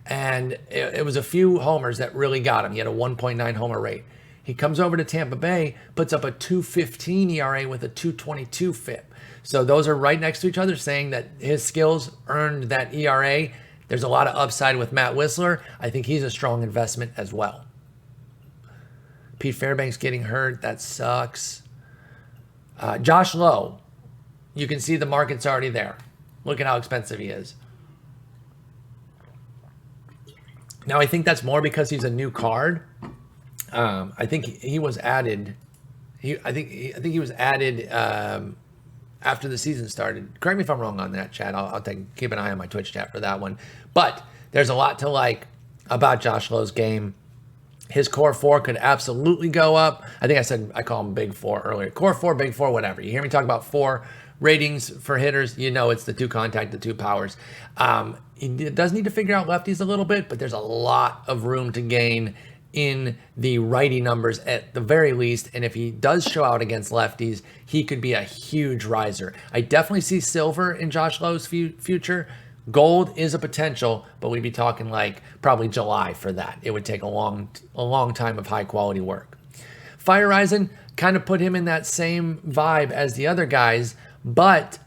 S1: And it was a few homers that really got him. He had a 1.9 homer rate. He comes over to Tampa Bay, puts up a 2.15 ERA with a 2.22 FIP. So those are right next to each other, saying that his skills earned that ERA. There's a lot of upside with Matt Whistler. I think he's a strong investment as well. Pete Fairbanks getting hurt. That sucks. Josh Lowe. You can see the market's already there. Look at how expensive he is. Now, I think that's more because he's a new card. I think he was added. I think he was added after the season started. Correct me if I'm wrong on that, Chad. I'll keep an eye on my Twitch chat for that one. But there's a lot to like about Josh Lowe's game. His core four could absolutely go up. I think I call him Big Four earlier. Core four, Big Four, whatever. You hear me talk about four ratings for hitters, you know it's the two contact, the two powers. He does need to figure out lefties a little bit, but there's a lot of room to gain in the righty numbers at the very least. And if he does show out against lefties, he could be a huge riser. I definitely see silver in Josh Lowe's future. Gold is a potential, but we'd be talking like probably July for that. It would take a long time of high quality work. Fire Rising kind of put him in that same vibe as the other guys, but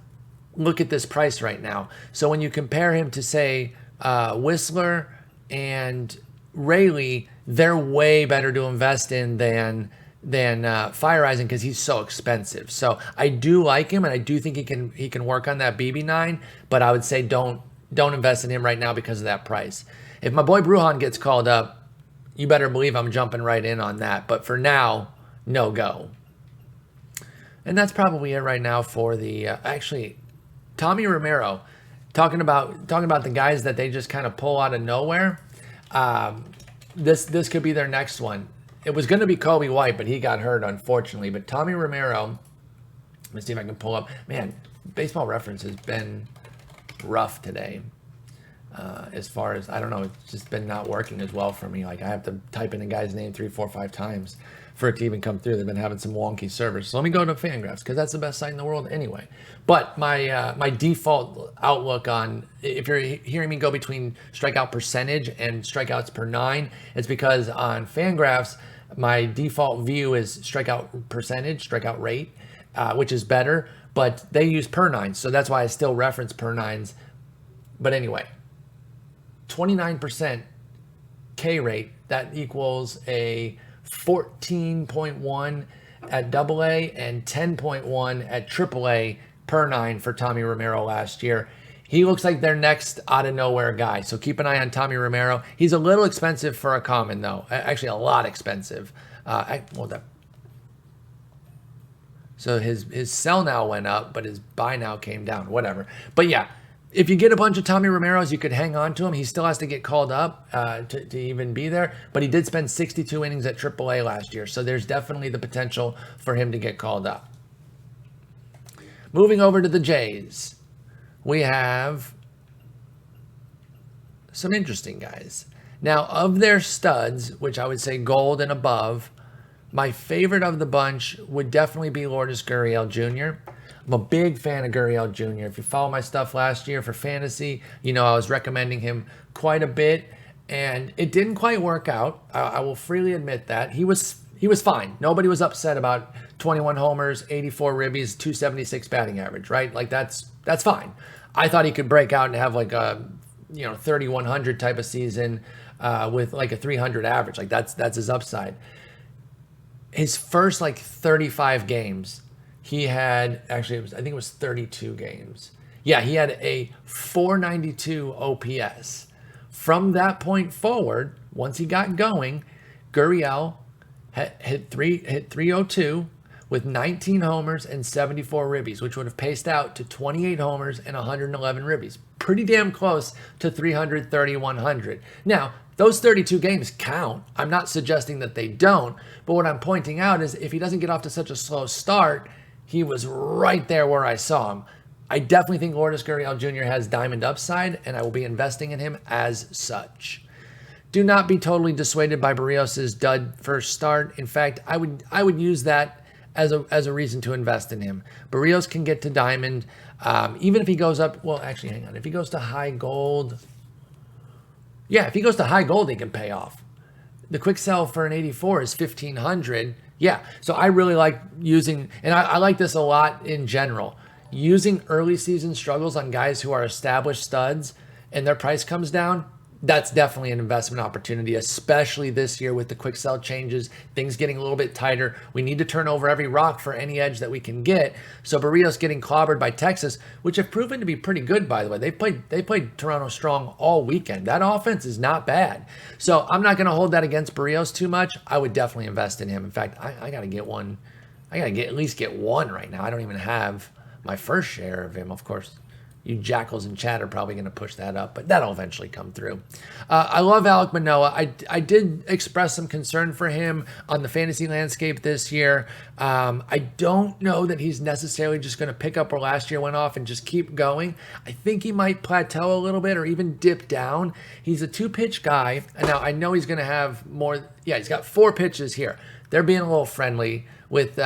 S1: look at this price right now. So when you compare him to say Whistler and Rayleigh, they're way better to invest in than Fire Rising because he's so expensive. So I do like him, and I do think he can work on that BB9. But I would say don't invest in him right now because of that price. If my boy Brujan gets called up, you better believe I'm jumping right in on that. But for now, no go. And that's probably it right now for the actually Tommy Romero. Talking about the guys that they just kind of pull out of nowhere. This could be their next one. It was going to be Kobe White, but he got hurt, unfortunately. But Tommy Romero, let's see if I can pull up. Man, Baseball Reference has been rough today. As far as, I don't know, it's just been not working as well for me. Like, I have to type in a guy's name 3, 4, 5 times for it to even come through. They've been having some wonky servers. So let me go to Fangraphs, because that's the best site in the world anyway. But my default outlook on, if you're hearing me go between strikeout percentage and strikeouts per 9, it's because on Fangraphs, my default view is strikeout percentage, strikeout rate, which is better, but they use per 9. So that's why I still reference per 9s. But anyway, 29% K rate, that equals a 14.1 at AA and 10.1 at AAA per 9 for Tommy Romero last year. He looks like their next out of nowhere guy. So keep an eye on Tommy Romero. He's a little expensive for a common though. Actually, a lot expensive. So his sell now went up, but his buy now came down. Whatever. But yeah, if you get a bunch of Tommy Romeros, you could hang on to him. He still has to get called up to even be there. But he did spend 62 innings at AAA last year. So there's definitely the potential for him to get called up. Moving over to the Jays, we have some interesting guys. Now, of their studs, which I would say gold and above, my favorite of the bunch would definitely be Lourdes Gurriel Jr. I'm a big fan of Gurriel Jr. If you follow my stuff last year for fantasy, you know I was recommending him quite a bit, and it didn't quite work out. I will freely admit that. He was fine. Nobody was upset about 21 homers, 84 ribbies, 276 batting average, right? Like that's fine. I thought he could break out and have like a 3,100 type of season with like a 300 average. Like that's his upside. His first like 35 games, he had, actually, I think it was 32 games. Yeah, he had a 492 OPS. From that point forward, once he got going, Gurriel hit 302 with 19 homers and 74 ribbies, which would have paced out to 28 homers and 111 ribbies. Pretty damn close to 300, Now, those 32 games count. I'm not suggesting that they don't, but what I'm pointing out is if he doesn't get off to such a slow start, he was right there where I saw him. I definitely think Lourdes Gurriel Jr. has diamond upside, and I will be investing in him as such. Do not be totally dissuaded by Barrios' dud first start. In fact, I would use that as a reason to invest in him. Barrios can get to diamond, even if he goes up. Well, actually, hang on. If he goes to high gold, yeah, if he goes to high gold, he can pay off. The quick sell for an 84 is 1,500. Yeah, so I really like using, and I like this a lot in general, using early season struggles on guys who are established studs and their price comes down. that's definitely an investment opportunity, especially this year with the quick sell changes, things getting a little bit tighter. We need to turn over every rock for any edge that we can get. So Barrios getting clobbered by Texas, which have proven to be pretty good, by the way. They played Toronto strong all weekend. That offense is not bad. So I'm not going to hold that against Barrios too much. I would definitely invest in him. In fact, I got to get one. I got to at least get one right now. I don't even have my first share of him, of course. You jackals in chat are probably going to push that up, but that'll eventually come through. I love Alek Manoah. I did express some concern for him on the fantasy landscape this year. I don't know that he's necessarily just going to pick up where last year went off and just keep going. I think he might plateau a little bit or even dip down. He's a 2-pitch guy, and now I know he's going to have more. Yeah, he's got 4 pitches here. They're being a little friendly with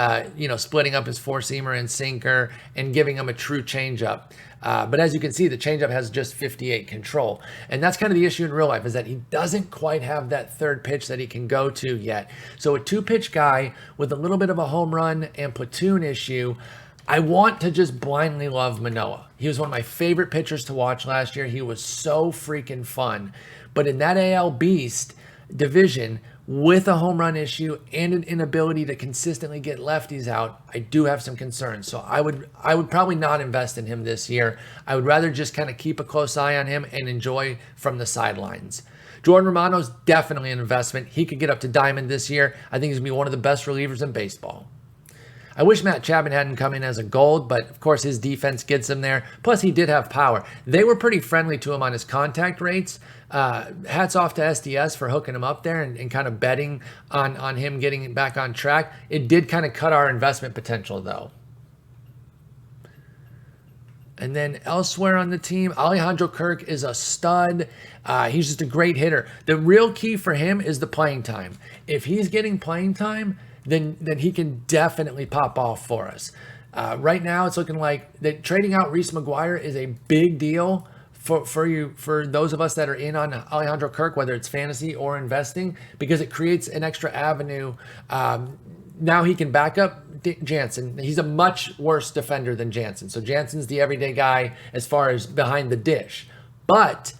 S1: splitting up his 4-seamer and sinker and giving him a true changeup. But as you can see, the changeup has just 58 control. And that's kind of the issue in real life, is that he doesn't quite have that third pitch that he can go to yet. So a 2-pitch guy with a little bit of a home run and platoon issue, I want to just blindly love Manoah. He was one of my favorite pitchers to watch last year. He was so freaking fun. But in that AL Beast division, with a home run issue and an inability to consistently get lefties out, I do have some concerns. So I would probably not invest in him this year. I would rather just kind of keep a close eye on him and enjoy from the sidelines. Jordan Romano's definitely an investment. He could get up to diamond this year. I think he's going to be one of the best relievers in baseball. I wish Matt Chapman hadn't come in as a gold, but of course his defense gets him there. Plus he did have power. They were pretty friendly to him on his contact rates. Hats off to SDS for hooking him up there and kind of betting on him getting back on track. It did kind of cut our investment potential though. And then elsewhere on the team, Alejandro Kirk is a stud. He's just a great hitter. The real key for him is the playing time. If he's getting playing time, then he can definitely pop off for us. Right now, it's looking like that trading out Reese McGuire is a big deal for those of us that are in on Alejandro Kirk, whether it's fantasy or investing, because it creates an extra avenue. Now he can back up Jansen. He's a much worse defender than Jansen. So Jansen's the everyday guy as far as behind the dish. But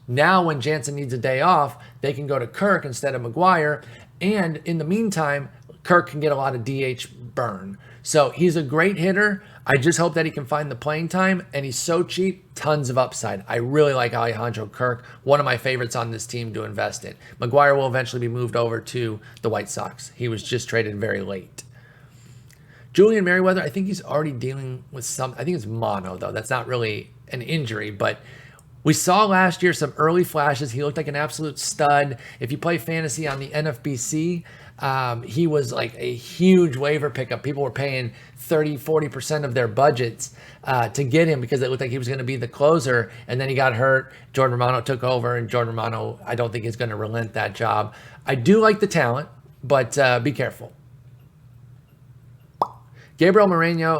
S1: now when Jansen needs a day off, they can go to Kirk instead of McGuire. And in the meantime, Kirk can get a lot of DH burn. So he's a great hitter. I just hope that he can find the playing time, and he's so cheap, tons of upside. I really like Alejandro Kirk, one of my favorites on this team to invest in. McGuire will eventually be moved over to the White Sox. He was just traded very late. Julian Merriweather, I think he's already dealing with I think it's mono though. That's not really an injury, but we saw last year some early flashes. He looked like an absolute stud. If you play fantasy on the NFBC, he was like a huge waiver pickup. People were paying 30-40% of their budgets to get him because it looked like he was going to be the closer, and then he got hurt. Jordan Romano took over, and Jordan Romano, I don't think is going to relent that job. I do like the talent, but be careful. Gabriel Moreno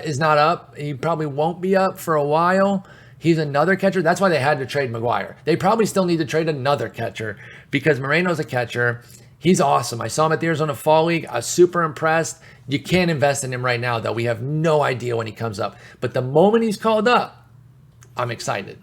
S1: is not up. He probably won't be up for a while. He's another catcher. That's why they had to trade McGuire. They probably still need to trade another catcher because Moreno's a catcher. He's awesome. I saw him at the Arizona Fall League. I was super impressed. You can't invest in him right now, though. We have no idea when he comes up. But the moment he's called up, I'm excited.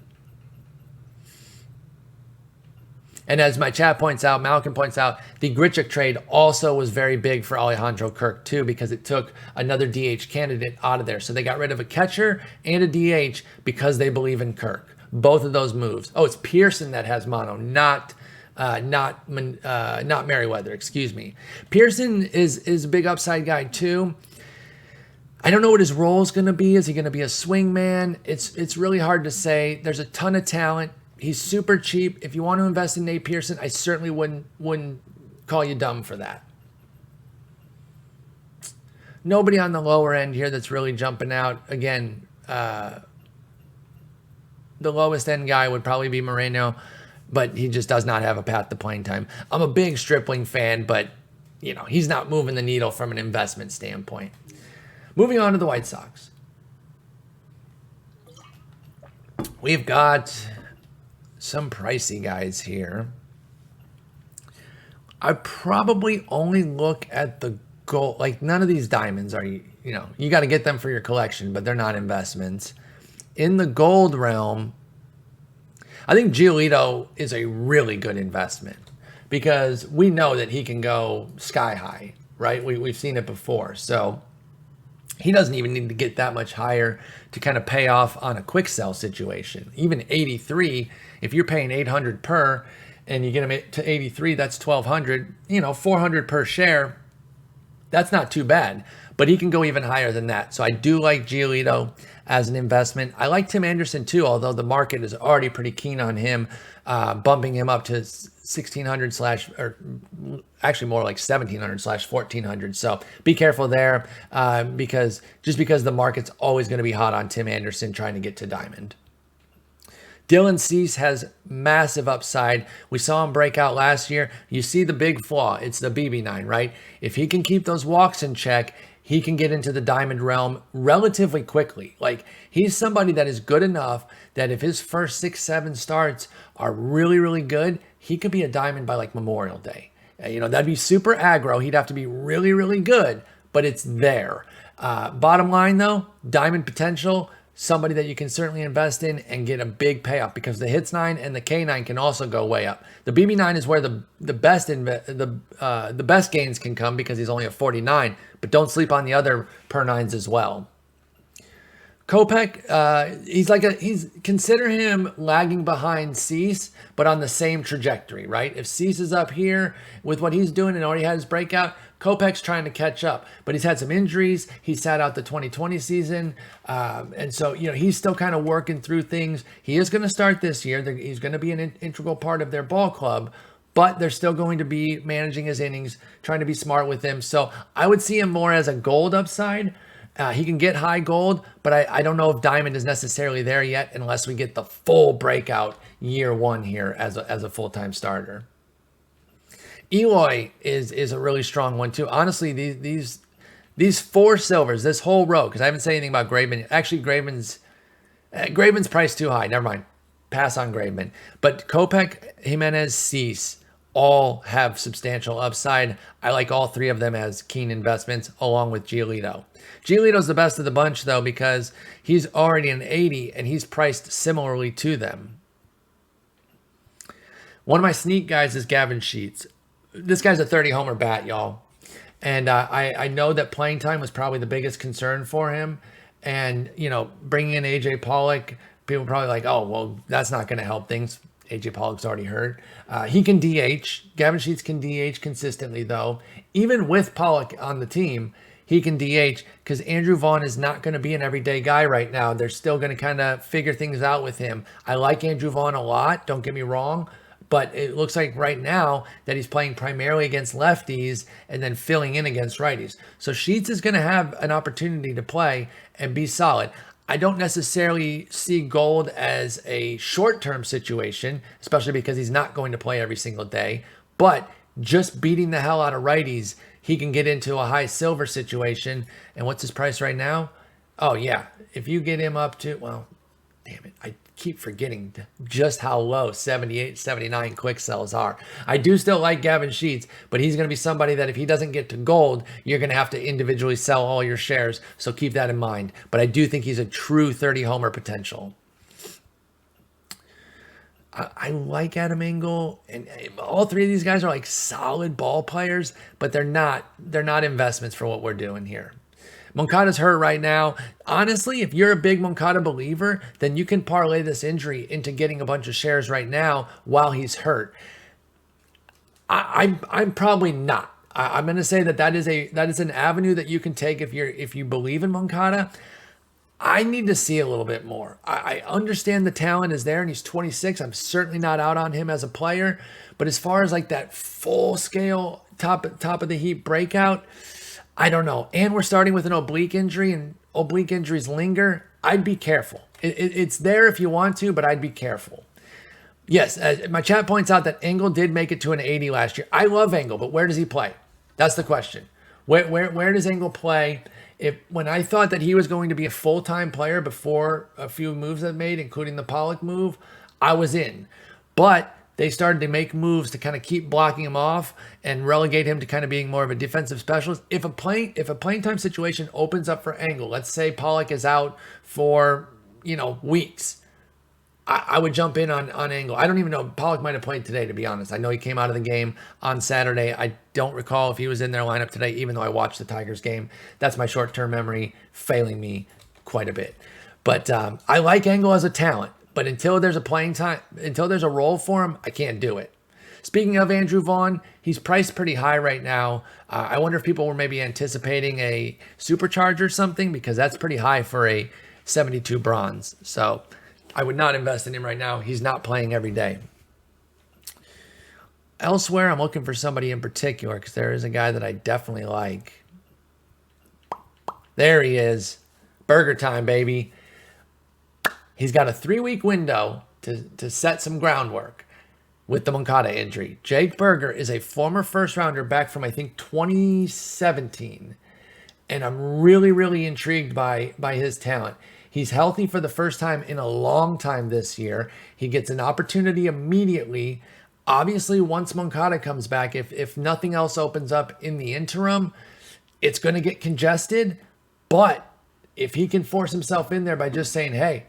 S1: And as my chat points out, Malcolm points out, the Grichuk trade also was very big for Alejandro Kirk, too, because it took another DH candidate out of there. So they got rid of a catcher and a DH because they believe in Kirk. Both of those moves. Oh, it's Pearson that has mono, not Merriweather, excuse me. Pearson is a big upside guy, too. I don't know what his role is going to be. Is he going to be a swing man? It's really hard to say. There's a ton of talent. He's super cheap. If you want to invest in Nate Pearson, I certainly wouldn't call you dumb for that. Nobody on the lower end here that's really jumping out. Again, the lowest end guy would probably be Moreno, but he just does not have a path to playing time. I'm a big Stripling fan, but he's not moving the needle from an investment standpoint. Moving on to the White Sox. We've got some pricey guys here. I probably only look at the gold. Like, none of these diamonds are, you got to get them for your collection, but they're not investments. In the gold realm, I think Giolito is a really good investment because we know that he can go sky high, right? We've seen it before. So he doesn't even need to get that much higher to kind of pay off on a quick sell situation. Even 83, if you're paying 800 per and you get him to 83, that's 1200, 400 per share. That's not too bad, but he can go even higher than that. So I do like Giolito as an investment. I like Tim Anderson too, although the market is already pretty keen on him, bumping him up to 1600 or actually more like 1700 / 1400. So be careful there because the market's always going to be hot on Tim Anderson trying to get to diamond. Dylan Cease has massive upside. We saw him break out last year. You see the big flaw. It's the BB9, right? If he can keep those walks in check, he can get into the diamond realm relatively quickly. Like, he's somebody that is good enough that if his first 6-7 starts are really, really good, he could be a diamond by like Memorial Day. That'd be super aggro. He'd have to be really, really good, but it's there. Bottom line though, diamond potential, somebody that you can certainly invest in and get a big payoff because the hits 9 and the K9 can also go way up. The BB9 is where the best gains can come because he's only a 49, but don't sleep on the other per 9s as well. Kopech, he's consider him lagging behind Cease, but on the same trajectory, right? If Cease is up here with what he's doing and already had his breakout, Kopech's trying to catch up, but he's had some injuries. He sat out the 2020 season. And so, he's still kind of working through things. He is going to start this year. He's going to be an integral part of their ball club, but they're still going to be managing his innings, trying to be smart with him. So I would see him more as a gold upside. He can get high gold, but I don't know if diamond is necessarily there yet unless we get the full breakout year one here as a full-time starter. Eloy is a really strong one too. Honestly, these 4 silvers, this whole row, because I haven't said anything about Graveman. Actually, Graveman's priced too high. Never mind. Pass on Graveman. But Kopech, Jimenez, Cease all have substantial upside. I like all 3 of them as keen investments along with Giolito. Giolito's the best of the bunch though because he's already an 80 and he's priced similarly to them. One of my sneak guys is Gavin Sheets. This guy's a 30 homer bat, y'all. And I know that playing time was probably the biggest concern for him. And, bringing in AJ Pollock, people are probably like, oh, well, that's not going to help things. AJ Pollock's already hurt. He can DH. Gavin Sheets can DH consistently, though. Even with Pollock on the team, he can DH because Andrew Vaughn is not going to be an everyday guy right now. They're still going to kind of figure things out with him. I like Andrew Vaughn a lot. Don't get me wrong. But it looks like right now that he's playing primarily against lefties and then filling in against righties. So Sheets is going to have an opportunity to play and be solid. I don't necessarily see gold as a short-term situation, especially because he's not going to play every single day. But just beating the hell out of righties, he can get into a high silver situation. And what's his price right now? Oh, yeah. If you get him up to, well, damn it. I keep forgetting just how low 78, 79 quick sells are. I do still like Gavin Sheets, but he's going to be somebody that if he doesn't get to gold, you're going to have to individually sell all your shares. So keep that in mind. But I do think he's a true 30 homer potential. I like Adam Engel, and all 3 of these guys are like solid ball players, but they're not investments for what we're doing here. Moncada's hurt right now. Honestly, if you're a big Moncada believer, then you can parlay this injury into getting a bunch of shares right now while he's hurt. I'm probably not. I'm going to say that is an avenue that you can take if you believe in Moncada. I need to see a little bit more. I understand the talent is there and he's 26. I'm certainly not out on him as a player, but as far as like that full scale top of the heap breakout, I don't know. And we're starting with an oblique injury, and oblique injuries linger. I'd be careful. It's there if you want to, but I'd be careful. Yes, my chat points out that Engel did make it to an 80 last year. I love Engel, but where does he play? That's the question. Where does Engel play? When I thought that he was going to be a full-time player before a few moves I've made, including the Pollock move, I was in. But they started to make moves to kind of keep blocking him off and relegate him to kind of being more of a defensive specialist. If a playing time situation opens up for Engel, let's say Pollock is out for, weeks. I would jump in on Engel. I don't even know. Pollock might have played today, to be honest. I know he came out of the game on Saturday. I don't recall if he was in their lineup today, even though I watched the Tigers game. That's my short-term memory failing me quite a bit. But I like Engel as a talent. But until there's a playing time, until there's a role for him, I can't do it. Speaking of Andrew Vaughn, he's priced pretty high right now. I wonder if people were maybe anticipating a supercharge or something, because that's pretty high for a 72 bronze. So I would not invest in him right now. He's not playing every day. Elsewhere, I'm looking for somebody in particular because there is a guy that I definitely like. There he is. Burger time, baby. He's got a 3-week window to set some groundwork with the Moncada injury. Jake Burger is a former first-rounder back from, I think, 2017. And I'm really, really intrigued by his talent. He's healthy for the first time in a long time this year. He gets an opportunity immediately. Obviously, once Moncada comes back, if nothing else opens up in the interim, it's going to get congested. But if he can force himself in there by just saying, hey,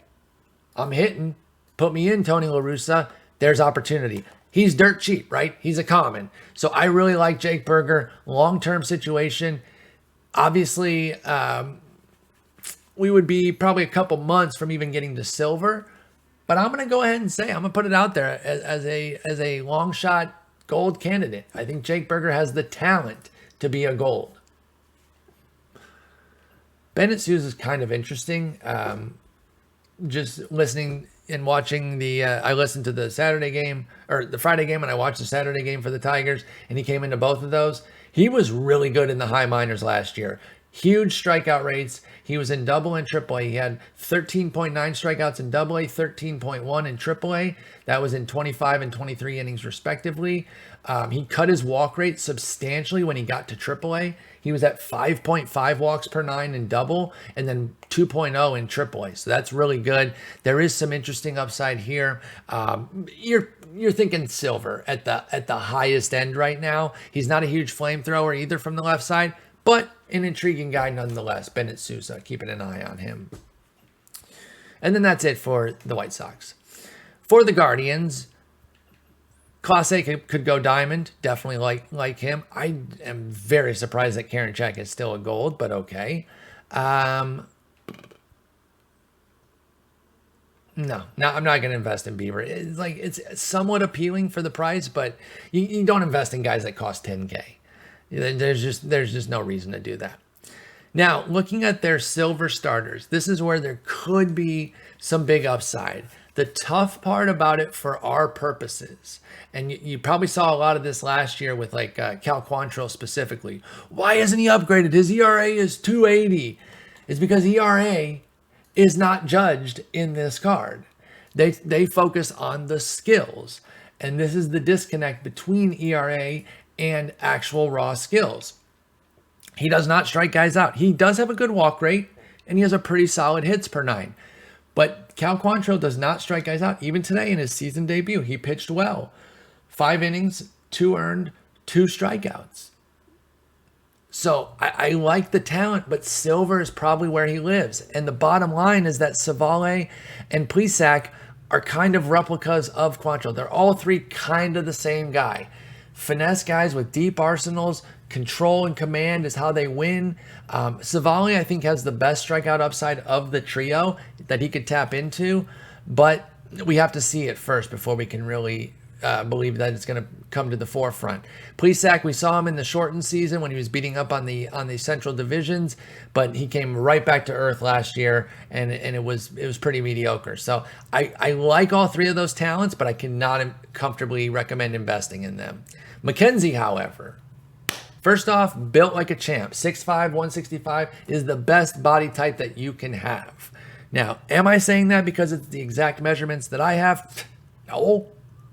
S1: I'm hitting, put me in, Tony La Russa, there's opportunity. He's dirt cheap, right? He's a common. So I really like Jake Burger. Long-term situation. Obviously, we would be probably a couple months from even getting to silver, but I'm going to go ahead and say, I'm going to put it out there as a long shot gold candidate. I think Jake Burger has the talent to be a gold. Bennett Sousa is kind of interesting. Just listening and watching I listened to the Saturday game or the Friday game, and I watched the Saturday game for the Tigers, and he came into both of those. He was really good in the high minors last year. Huge strikeout rates. He was in Double and Triple A. He had 13.9 strikeouts in Double A, 13.1 in Triple A. That was in 25 and 23 innings respectively. He cut his walk rate substantially when he got to Triple A. He was at 5.5 walks per 9 in Double, and then 2.0 in Triple A. So that's really good. There is some interesting upside here. You're thinking silver at the highest end right now. He's not a huge flamethrower either from the left side, but an intriguing guy nonetheless. Bennett Sousa, keeping an eye on him. And then that's it for the White Sox. For the Guardians, Class A could go diamond. Definitely like him. I am very surprised that Karinchak is still a gold, but okay. No, I'm not going to invest in Bieber. It's somewhat appealing for the price, but you don't invest in guys that cost $10K. There's just no reason to do that. Now, looking at their silver starters, this is where there could be some big upside. The tough part about it for our purposes, and you probably saw a lot of this last year with Cal Quantrill specifically. Why isn't he upgraded? His ERA is 280. It's because ERA is not judged in this card. They focus on the skills, and this is the disconnect between ERA and actual raw skills. He does not strike guys out. He does have a good walk rate, and he has a pretty solid hits per 9. But Cal Quantrill does not strike guys out. Even today in his season debut, he pitched well. 5 innings, 2 earned, 2 strikeouts. So I like the talent, but silver is probably where he lives. And the bottom line is that Savale and Plesac are kind of replicas of Quantrill. They're all three kind of the same guy. Finesse guys with deep arsenals, control and command is how they win. Savale, I think, has the best strikeout upside of the trio that he could tap into, but we have to see it first before we can really believe that it's going to come to the forefront. Plesac, we saw him in the shortened season when he was beating up on the Central divisions, but he came right back to earth last year, and it was pretty mediocre. So I like all three of those talents, but I cannot comfortably recommend investing in them. McKenzie, however, first off, built like a champ. 6'5", 165 is the best body type that you can have. Now, am I saying that because it's the exact measurements that I have? No,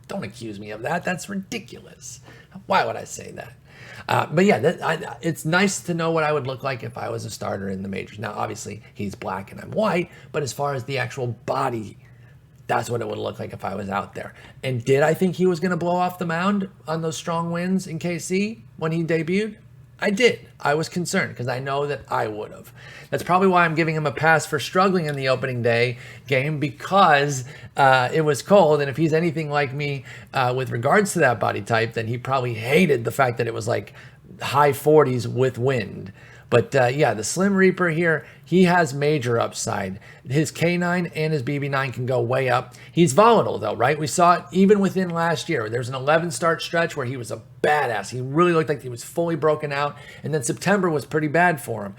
S1: don't accuse me of that. That's ridiculous. Why would I say that? But yeah, it's nice to know what I would look like if I was a starter in the majors. Now, obviously, he's black and I'm white, but as far as the actual body, that's what it would look like if I was out there. And did I think he was going to blow off the mound on those strong wins in KC when he debuted? I did. I was concerned because I know that I would have. That's probably why I'm giving him a pass for struggling in the opening day game, because it was cold. And if he's anything like me with regards to that body type, then he probably hated the fact that it was like high 40s with wind. But yeah, the Slim Reaper here, he has major upside. His K9 and his BB9 can go way up. He's volatile though, right? We saw it even within last year. There's an 11 start stretch where he was a badass. He really looked like he was fully broken out. And then September was pretty bad for him.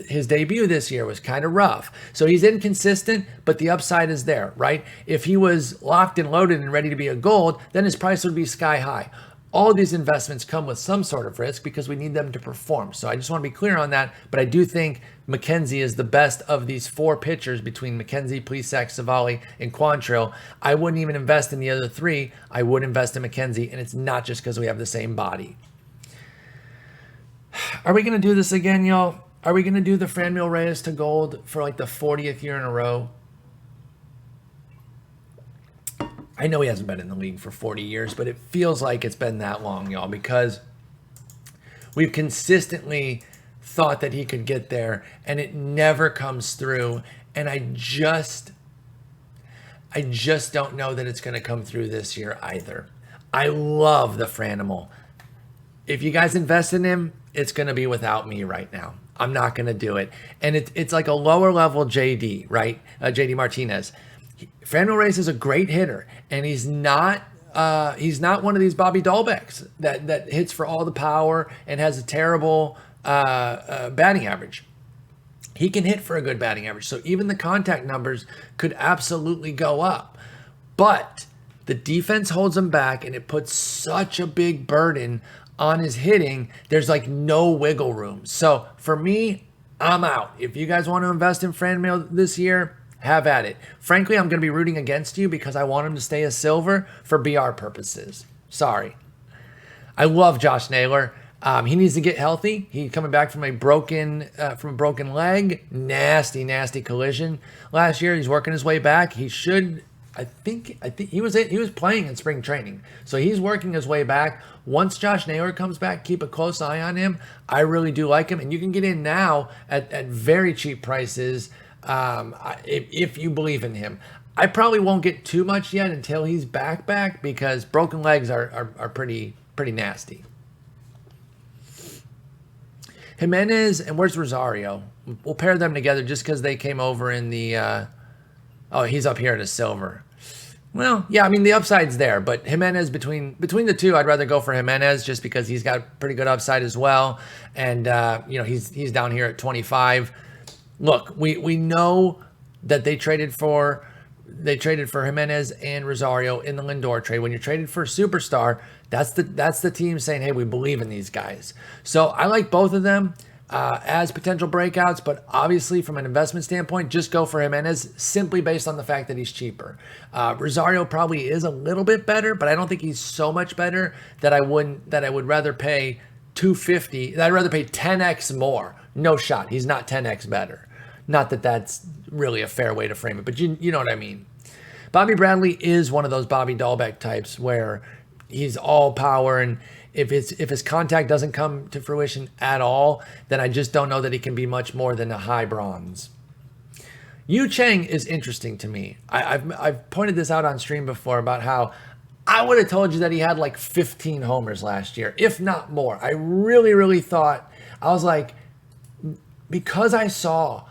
S1: His debut this year was kind of rough. So he's inconsistent, but the upside is there, right? If he was locked and loaded and ready to be a gold, then his price would be sky high. All of these investments come with some sort of risk because we need them to perform. So I just want to be clear on that. But I do think McKenzie is the best of these four pitchers between McKenzie, Plesac, Savali, and Quantrill. I wouldn't even invest in the other three. I would invest in McKenzie, and it's not just because we have the same body. Are we going to do this again, y'all? Are we going to do the Franmil Reyes to gold for like the 40th year in a row? I know he hasn't been in the league for 40 years, but it feels like it's been that long, y'all, because we've consistently thought that he could get there, and it never comes through. And I just don't know that it's going to come through this year either. I love the Franimal. If you guys invest in him, it's going to be without me right now. I'm not going to do it. And it's like a lower level JD, right? JD Martinez. Franmil Reyes is a great hitter, and he's not one of these Bobby Dahlbecks that hits for all the power and has a terrible batting average. He can hit for a good batting average, so even the contact numbers could absolutely go up. But the defense holds him back, and it puts such a big burden on his hitting. There's like no wiggle room. So for me, I'm out. If you guys want to invest in Franmil this year, have at it. Frankly, I'm going to be rooting against you because I want him to stay a silver for BR purposes. Sorry. I love Josh Naylor. He needs to get healthy. He's coming back from a broken leg. Nasty collision last year. He's working his way back. He should. I think he was playing in spring training, so he's working his way back. Once Josh Naylor comes back, keep a close eye on him. I really do like him, and you can get in now at very cheap prices. If you believe in him. I probably won't get too much yet until he's back because broken legs are pretty nasty. Jimenez and where's Rosario? We'll pair them together just because they came over in the he's up here at a silver. Well, yeah, I mean the upside's there, but Jimenez between the two, I'd rather go for Jimenez just because he's got pretty good upside as well. And he's down here at 25. Look, we know that they traded for Jimenez and Rosario in the Lindor trade. When you're traded for a superstar, that's the team saying, hey, we believe in these guys. So I like both of them as potential breakouts, but obviously from an investment standpoint, just go for Jimenez simply based on the fact that he's cheaper. Rosario probably is a little bit better, but I don't think he's so much better that I would rather pay $250. I'd rather pay 10x more. No shot. He's not 10x better. Not that that's really a fair way to frame it, but you know what I mean. Bobby Bradley is one of those Bobby Dahlbeck types where he's all power, and if his contact doesn't come to fruition at all, then I just don't know that he can be much more than a high bronze. Yu Chang is interesting to me. I've pointed this out on stream before about how I would have told you that he had like 15 homers last year, if not more. I really thought, I was like, because I saw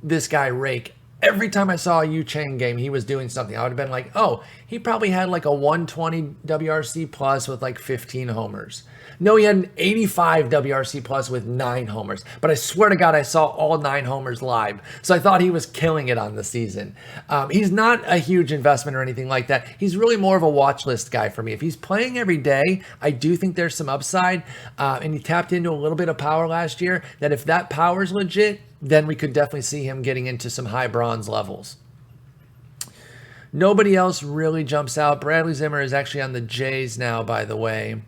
S1: this guy rake, every time I saw a Yu Chang game, he was doing something. I would have been like, oh, he probably had like a 120 WRC plus with like 15 homers. No, he had an 85 WRC plus with 9 homers. But I swear to God, I saw all 9 homers live. So I thought he was killing it on the season. He's not a huge investment or anything like that. He's really more of a watch list guy for me. If he's playing every day, I do think there's some upside. And he tapped into a little bit of power last year, that if that power's legit, then we could definitely see him getting into some high bronze levels. Nobody else really jumps out. Bradley Zimmer is actually on the Jays now, by the way.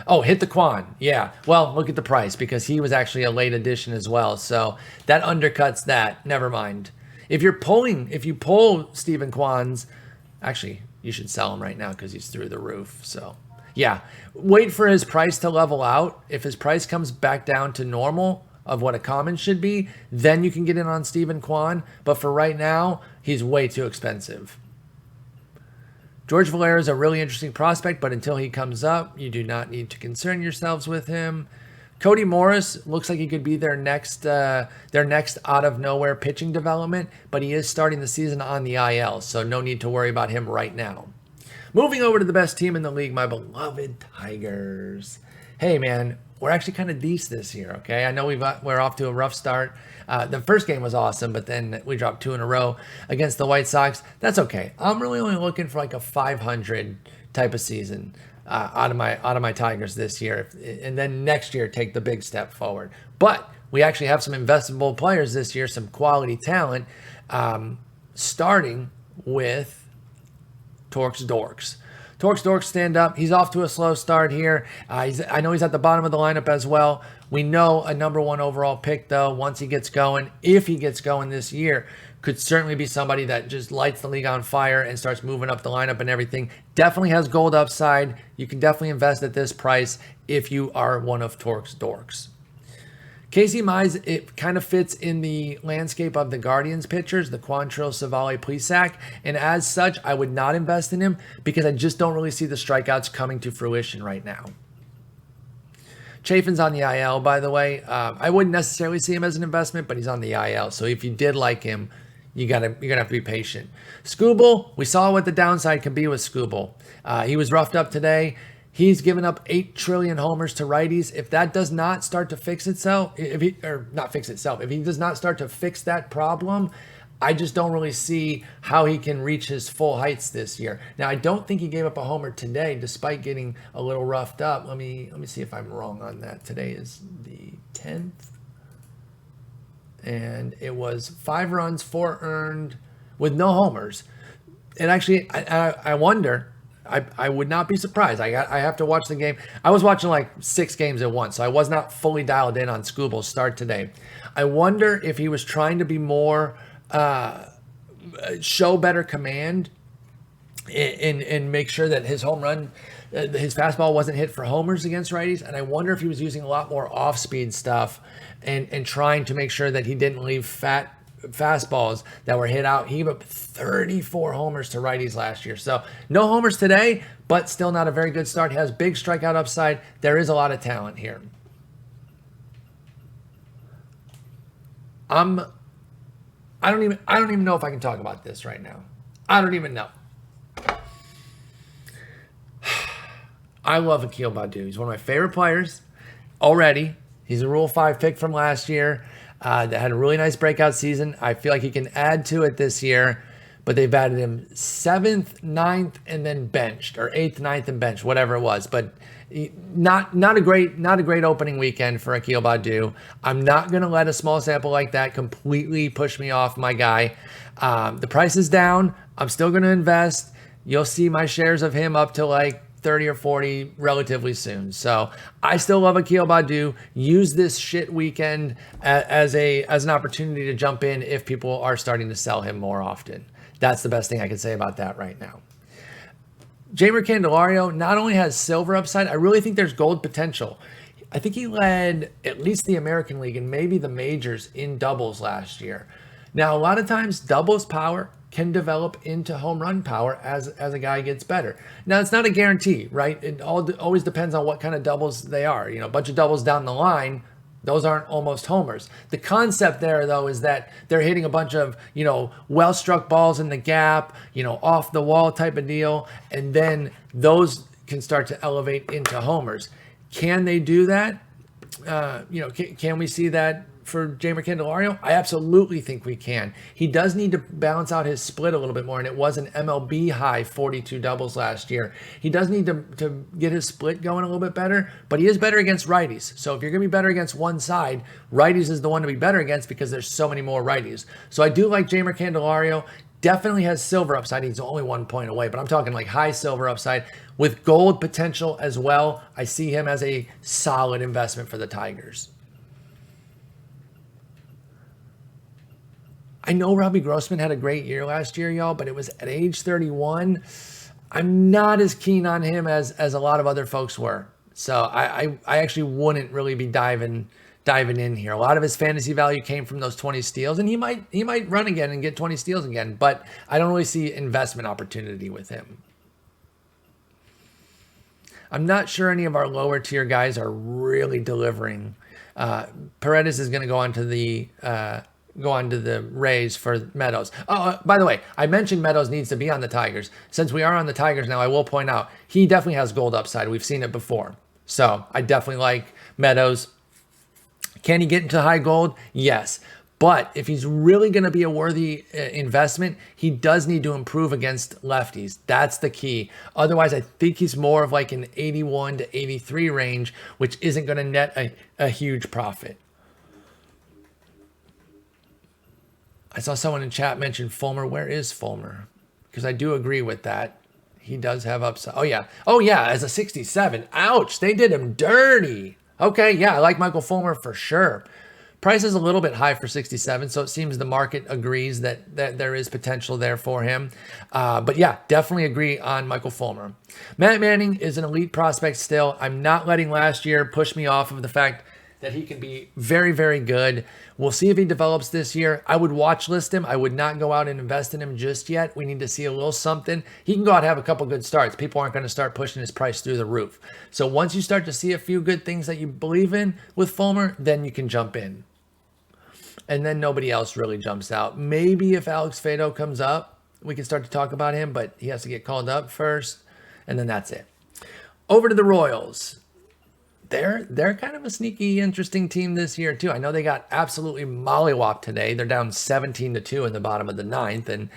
S1: Oh, hit the Quan. Yeah. Well, look at the price because he was actually a late addition as well. So that undercuts that. Never mind. If you pull Stephen Quan's, actually, you should sell him right now because he's through the roof. So Yeah. Wait for his price to level out. If his price comes back down to normal of what a common should be, then you can get in on Stephen Kwan. But for right now, he's way too expensive. George Valera is a really interesting prospect, but until he comes up, you do not need to concern yourselves with him. Cody Morris looks like he could be their next out of nowhere pitching development, but he is starting the season on the IL, so no need to worry about him right now. Moving over to the best team in the league, my beloved Tigers. Hey man, we're actually kind of decent this year, okay? I know we're off to a rough start. The first game was awesome, but then we dropped 2 in a row against the White Sox. That's okay. I'm really only looking for like a 500 type of season out of my Tigers this year, and then next year take the big step forward. But we actually have some investable players this year, some quality talent, starting with Torx Dorks. Torx Dorks, stand up. He's off to a slow start here. I know he's at the bottom of the lineup as well. We know a number 1 overall pick, though, once he gets going, if he gets going this year, could certainly be somebody that just lights the league on fire and starts moving up the lineup and everything. Definitely has gold upside. You can definitely invest at this price if you are one of Torx Dorks. Casey Mize, it kind of fits in the landscape of the Guardians pitchers, the Quantrill, Savale, Plesac, and as such, I would not invest in him because I just don't really see the strikeouts coming to fruition right now. Chafin's on the IL, by the way. I wouldn't necessarily see him as an investment, but he's on the IL, so if you did like him, you're gonna have to be patient. Scooble, we saw what the downside can be with Scooble. He was roughed up today. He's given up 8 trillion homers to righties. If that does not start to fix itself, if he does not start to fix that problem, I just don't really see how he can reach his full heights this year. Now, I don't think he gave up a homer today, despite getting a little roughed up. Let me see if I'm wrong on that. Today is the 10th. And it was 5 runs, 4 earned, with no homers. And actually, I wonder... I would not be surprised. I have to watch the game. I was watching like 6 games at once, so I was not fully dialed in on Scooble's start today. I wonder if he was trying to be more, show better command and make sure that his home run, his fastball wasn't hit for homers against righties. And I wonder if he was using a lot more off-speed stuff and trying to make sure that he didn't leave fastballs that were hit out. He gave up 34 homers to righties last year. So no homers today, but still not a very good start. He has big strikeout upside. There is a lot of talent here. I don't even know if I can talk about this right now. I don't even know. I love Akil Baddoo. He's one of my favorite players already. He's a Rule 5 pick from last year. That had a really nice breakout season. I feel like he can add to it this year, but they've added him 7th, 9th, and then benched, or 8th, 9th, and benched, whatever it was. But not a great opening weekend for Akil Baddoo. I'm not going to let a small sample like that completely push me off my guy. The price is down. I'm still going to invest. You'll see my shares of him up to like 30 or 40 relatively soon. So I still love Akil Baddoo. Use this shit weekend as an opportunity to jump in if people are starting to sell him more often. That's the best thing I can say about that right now. Jeimer Candelario not only has silver upside, I really think there's gold potential. I think he led at least the American League and maybe the majors in doubles last year. Now, a lot of times doubles power can develop into home run power as a guy gets better. Now, it's not a guarantee, right? It always depends on what kind of doubles they are. You know, a bunch of doubles down the line, those aren't almost homers. The concept there, though, is that they're hitting a bunch of, well-struck balls in the gap, off the wall type of deal, and then those can start to elevate into homers. Can they do that? Can we see that for Jeimer Candelario? I absolutely think we can. He does need to balance out his split a little bit more, and it was an MLB high 42 doubles last year. He does need to get his split going a little bit better, but he is better against righties. So if you're going to be better against one side, righties is the one to be better against because there's so many more righties. So I do like Jeimer Candelario. Definitely has silver upside. He's only 1 point away, but I'm talking like high silver upside with gold potential as well. I see him as a solid investment for the Tigers. I know Robbie Grossman had a great year last year, y'all, but it was at age 31. I'm not as keen on him as a lot of other folks were. So I actually wouldn't really be diving in here. A lot of his fantasy value came from those 20 steals, and he might run again and get 20 steals again, but I don't really see investment opportunity with him. I'm not sure any of our lower tier guys are really delivering. Paredes is going to go on to the Rays for Meadows. Oh, by the way, I mentioned Meadows needs to be on the Tigers. Since we are on the Tigers now, I will point out he definitely has gold upside. We've seen it before. So I definitely like Meadows. Can he get into high gold? Yes. But if he's really going to be a worthy investment, he does need to improve against lefties. That's the key. Otherwise, I think he's more of like an 81 to 83 range, which isn't going to net a huge profit. I saw someone in chat mention Fulmer. Where is Fulmer? Because I do agree with that. He does have upside. Oh, yeah. Oh, yeah, as a 67. Ouch, they did him dirty. Okay, yeah, I like Michael Fulmer for sure. Price is a little bit high for 67, so it seems the market agrees that there is potential there for him. But yeah, definitely agree on Michael Fulmer. Matt Manning is an elite prospect still. I'm not letting last year push me off of the fact that he can be very, very good. We'll see if he develops this year. I would watch list him. I would not go out and invest in him just yet. We need to see a little something. He can go out and have a couple good starts. People aren't going to start pushing his price through the roof. So once you start to see a few good things that you believe in with Fulmer, then you can jump in. And then nobody else really jumps out. Maybe if Alex Fado comes up, we can start to talk about him, but he has to get called up first, and then that's it. Over to the Royals. They're kind of a sneaky, interesting team this year, too. I know they got absolutely mollywopped today. They're down 17-2 in the bottom of the ninth, and,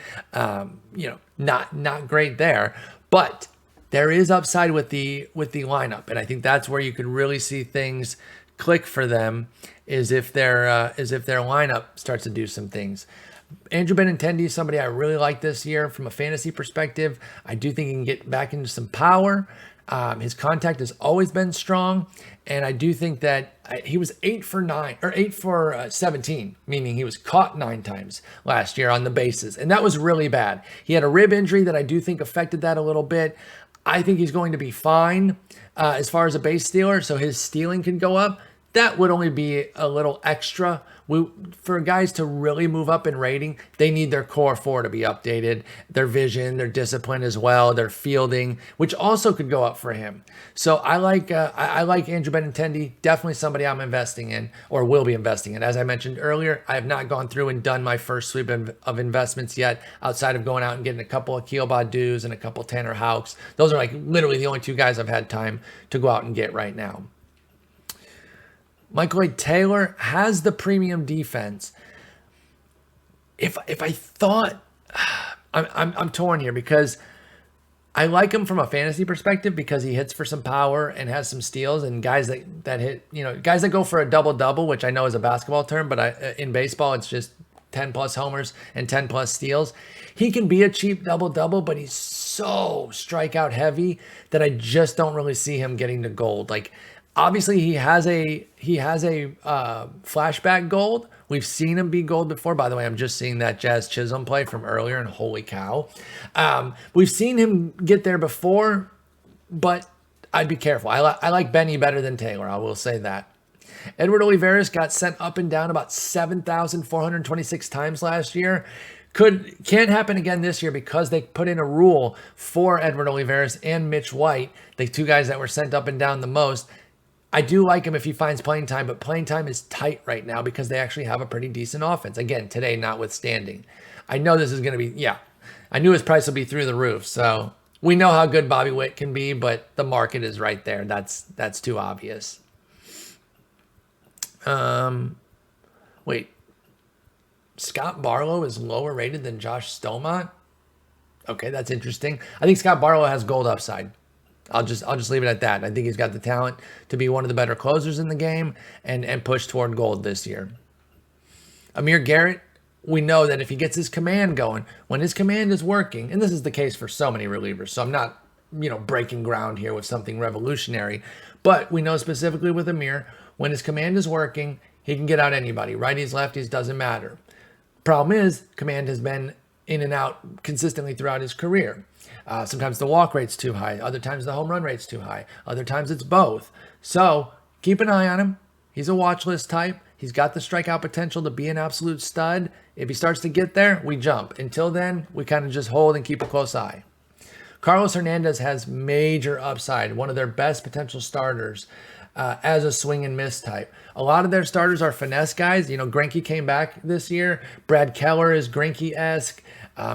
S1: not great there. But there is upside with the lineup, and I think that's where you could really see things click for them is if their lineup starts to do some things. Andrew Benintendi is somebody I really like this year from a fantasy perspective. I do think he can get back into some power. His contact has always been strong, and I do think that he was 8 for 17, meaning he was caught 9 times last year on the bases, and that was really bad. He had a rib injury that I do think affected that a little bit. I think he's going to be fine as far as a base stealer, so his stealing can go up. That would only be a little extra. For guys to really move up in rating, they need their core 4 to be updated, their vision, their discipline as well, their fielding, which also could go up for him. So I like Andrew Benintendi, definitely somebody I'm investing in or will be investing in. As I mentioned earlier, I have not gone through and done my first sweep of investments yet, outside of going out and getting a couple of Akil Badus and a couple of Tanner Houcks. Those are like literally the only 2 guys I've had time to go out and get right now. Michael A. Taylor has the premium defense. If I thought, I'm torn here because I like him from a fantasy perspective because he hits for some power and has some steals, and guys that hit, guys that go for a double-double, which I know is a basketball term, but in baseball it's just 10 plus homers and 10 plus steals. He can be a cheap double-double, but he's so strikeout heavy that I just don't really see him getting to gold. Like, obviously, he has a flashback gold. We've seen him be gold before. By the way, I'm just seeing that Jazz Chisholm play from earlier, and holy cow. We've seen him get there before, but I'd be careful. I like Benny better than Taylor. I will say that. Edward Olivares got sent up and down about 7,426 times last year. Can't happen again this year because they put in a rule for Edward Olivares and Mitch White, the 2 guys that were sent up and down the most. I do like him if he finds playing time, but playing time is tight right now because they actually have a pretty decent offense. Again, today notwithstanding. I know this is going to be, I knew his price would be through the roof. So we know how good Bobby Witt can be, but the market is right there. That's too obvious. Wait. Scott Barlow is lower rated than Josh Stomont? Okay, that's interesting. I think Scott Barlow has gold upside. I'll just leave it at that. I think he's got the talent to be one of the better closers in the game and push toward gold this year. Amir Garrett, we know that if he gets his command going, when his command is working, and this is the case for so many relievers, so I'm not, breaking ground here with something revolutionary, but we know specifically with Amir, when his command is working, he can get out anybody. Righties, lefties, doesn't matter. Problem is, command has been in and out consistently throughout his career. Sometimes the walk rate's too high. Other times the home run rate's too high. Other times it's both. So keep an eye on him. He's a watch list type. He's got the strikeout potential to be an absolute stud. If he starts to get there, we jump. Until then, we kind of just hold and keep a close eye. Carlos Hernandez has major upside, one of their best potential starters as a swing and miss type. A lot of their starters are finesse guys. Greinke came back this year. Brad Keller is Greinke-esque.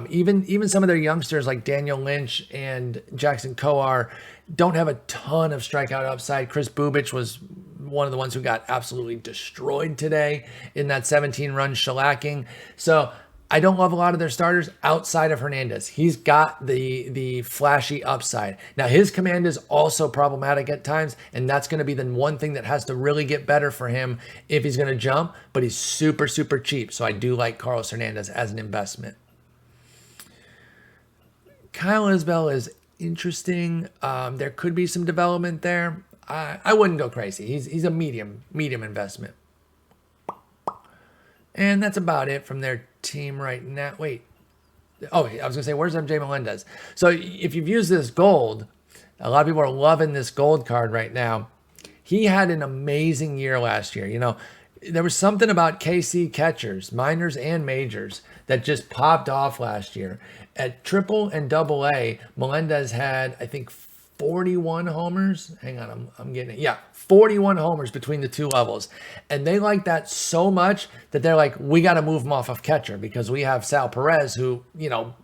S1: Even some of their youngsters like Daniel Lynch and Jackson Coar don't have a ton of strikeout upside. Chris Bubich was one of the ones who got absolutely destroyed today in that 17-run shellacking. So I don't love a lot of their starters outside of Hernandez. He's got the flashy upside. Now, his command is also problematic at times, and that's going to be the one thing that has to really get better for him if he's going to jump, but he's super, super cheap. So I do like Carlos Hernandez as an investment. Kyle Isbell is interesting. There could be some development there. I wouldn't go crazy. He's a medium investment. And that's about it from their team right now. Wait. Oh, I was going to say, where's MJ Melendez? So if you've used this gold, a lot of people are loving this gold card right now. He had an amazing year last year. There was something about KC catchers, minors and majors, that just popped off last year. At triple and double A, Melendez had, I think, 41 homers. Hang on, I'm getting it. Yeah, 41 homers between the two levels. And they like that so much that they're like, we got to move him off of catcher because we have Sal Perez who,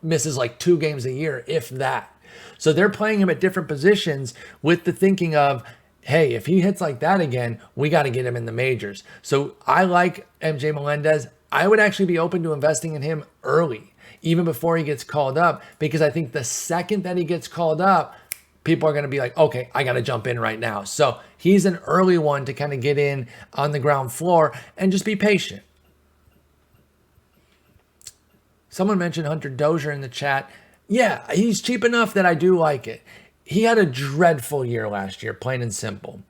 S1: misses like 2 games a year, if that. So they're playing him at different positions with the thinking of, hey, if he hits like that again, we got to get him in the majors. So I like MJ Melendez. I would actually be open to investing in him early, even before he gets called up, because I think the second that he gets called up, people are going to be like, okay, I got to jump in right now. So he's an early one to kind of get in on the ground floor and just be patient. Someone mentioned Hunter Dozier in the chat. Yeah, he's cheap enough that I do like it. He had a dreadful year last year, plain and simple.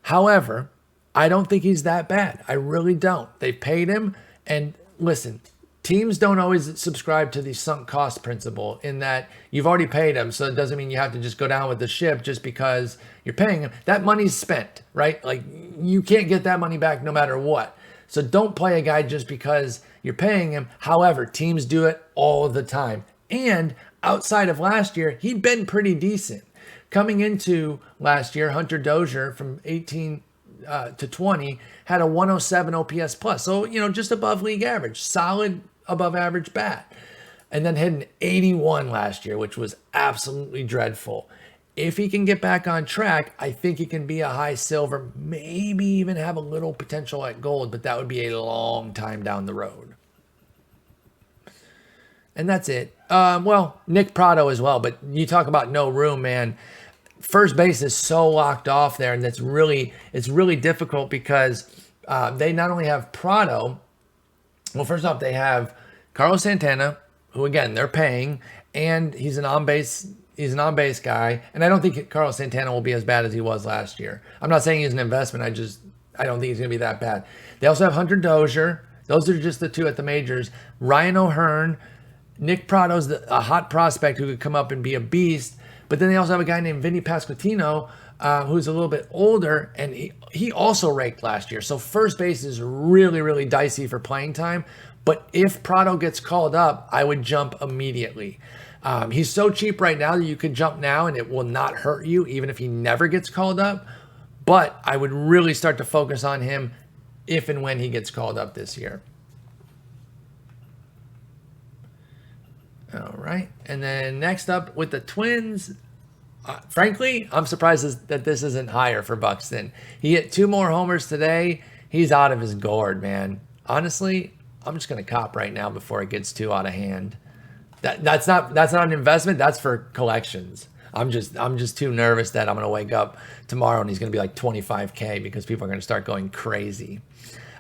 S1: However, I don't think he's that bad. I really don't. They paid him. And listen, teams don't always subscribe to the sunk cost principle in that you've already paid him. So it doesn't mean you have to just go down with the ship just because you're paying him. That money's spent, right? Like you can't get that money back no matter what. So don't play a guy just because you're paying him. However, teams do it all the time. And outside of last year, he'd been pretty decent. Coming into last year, Hunter Dozier from 18 to 20 had a 107 OPS plus. So, just above league average, solid above average bat. And then hit an 81 last year, which was absolutely dreadful. If he can get back on track, I think he can be a high silver, maybe even have a little potential at gold, but that would be a long time down the road. And that's it. Nick Prado as well, but you talk about no room, man. First base is so locked off there, and it's really difficult because they not only have Prado. Well, first off, they have Carlos Santana, who again they're paying, and he's an on base guy. And I don't think Carlos Santana will be as bad as he was last year. I'm not saying he's an investment. I don't think he's gonna be that bad. They also have Hunter Dozier. Those are just the two at the majors. Ryan O'Hearn, Nick Prado's a hot prospect who could come up and be a beast. But then they also have a guy named Vinny Pasquantino, who's a little bit older, and he also raked last year. So first base is really, really dicey for playing time. But if Prado gets called up, I would jump immediately. He's so cheap right now that you could jump now and it will not hurt you, even if he never gets called up. But I would really start to focus on him if and when he gets called up this year. All right. And then next up with the Twins, frankly, I'm surprised that this isn't higher for Buxton. He hit 2 more homers today. He's out of his gourd, man. Honestly, I'm just going to cop right now before it gets too out of hand. That's not an investment. That's for collections. I'm just too nervous that I'm going to wake up tomorrow and he's going to be like 25K because people are going to start going crazy.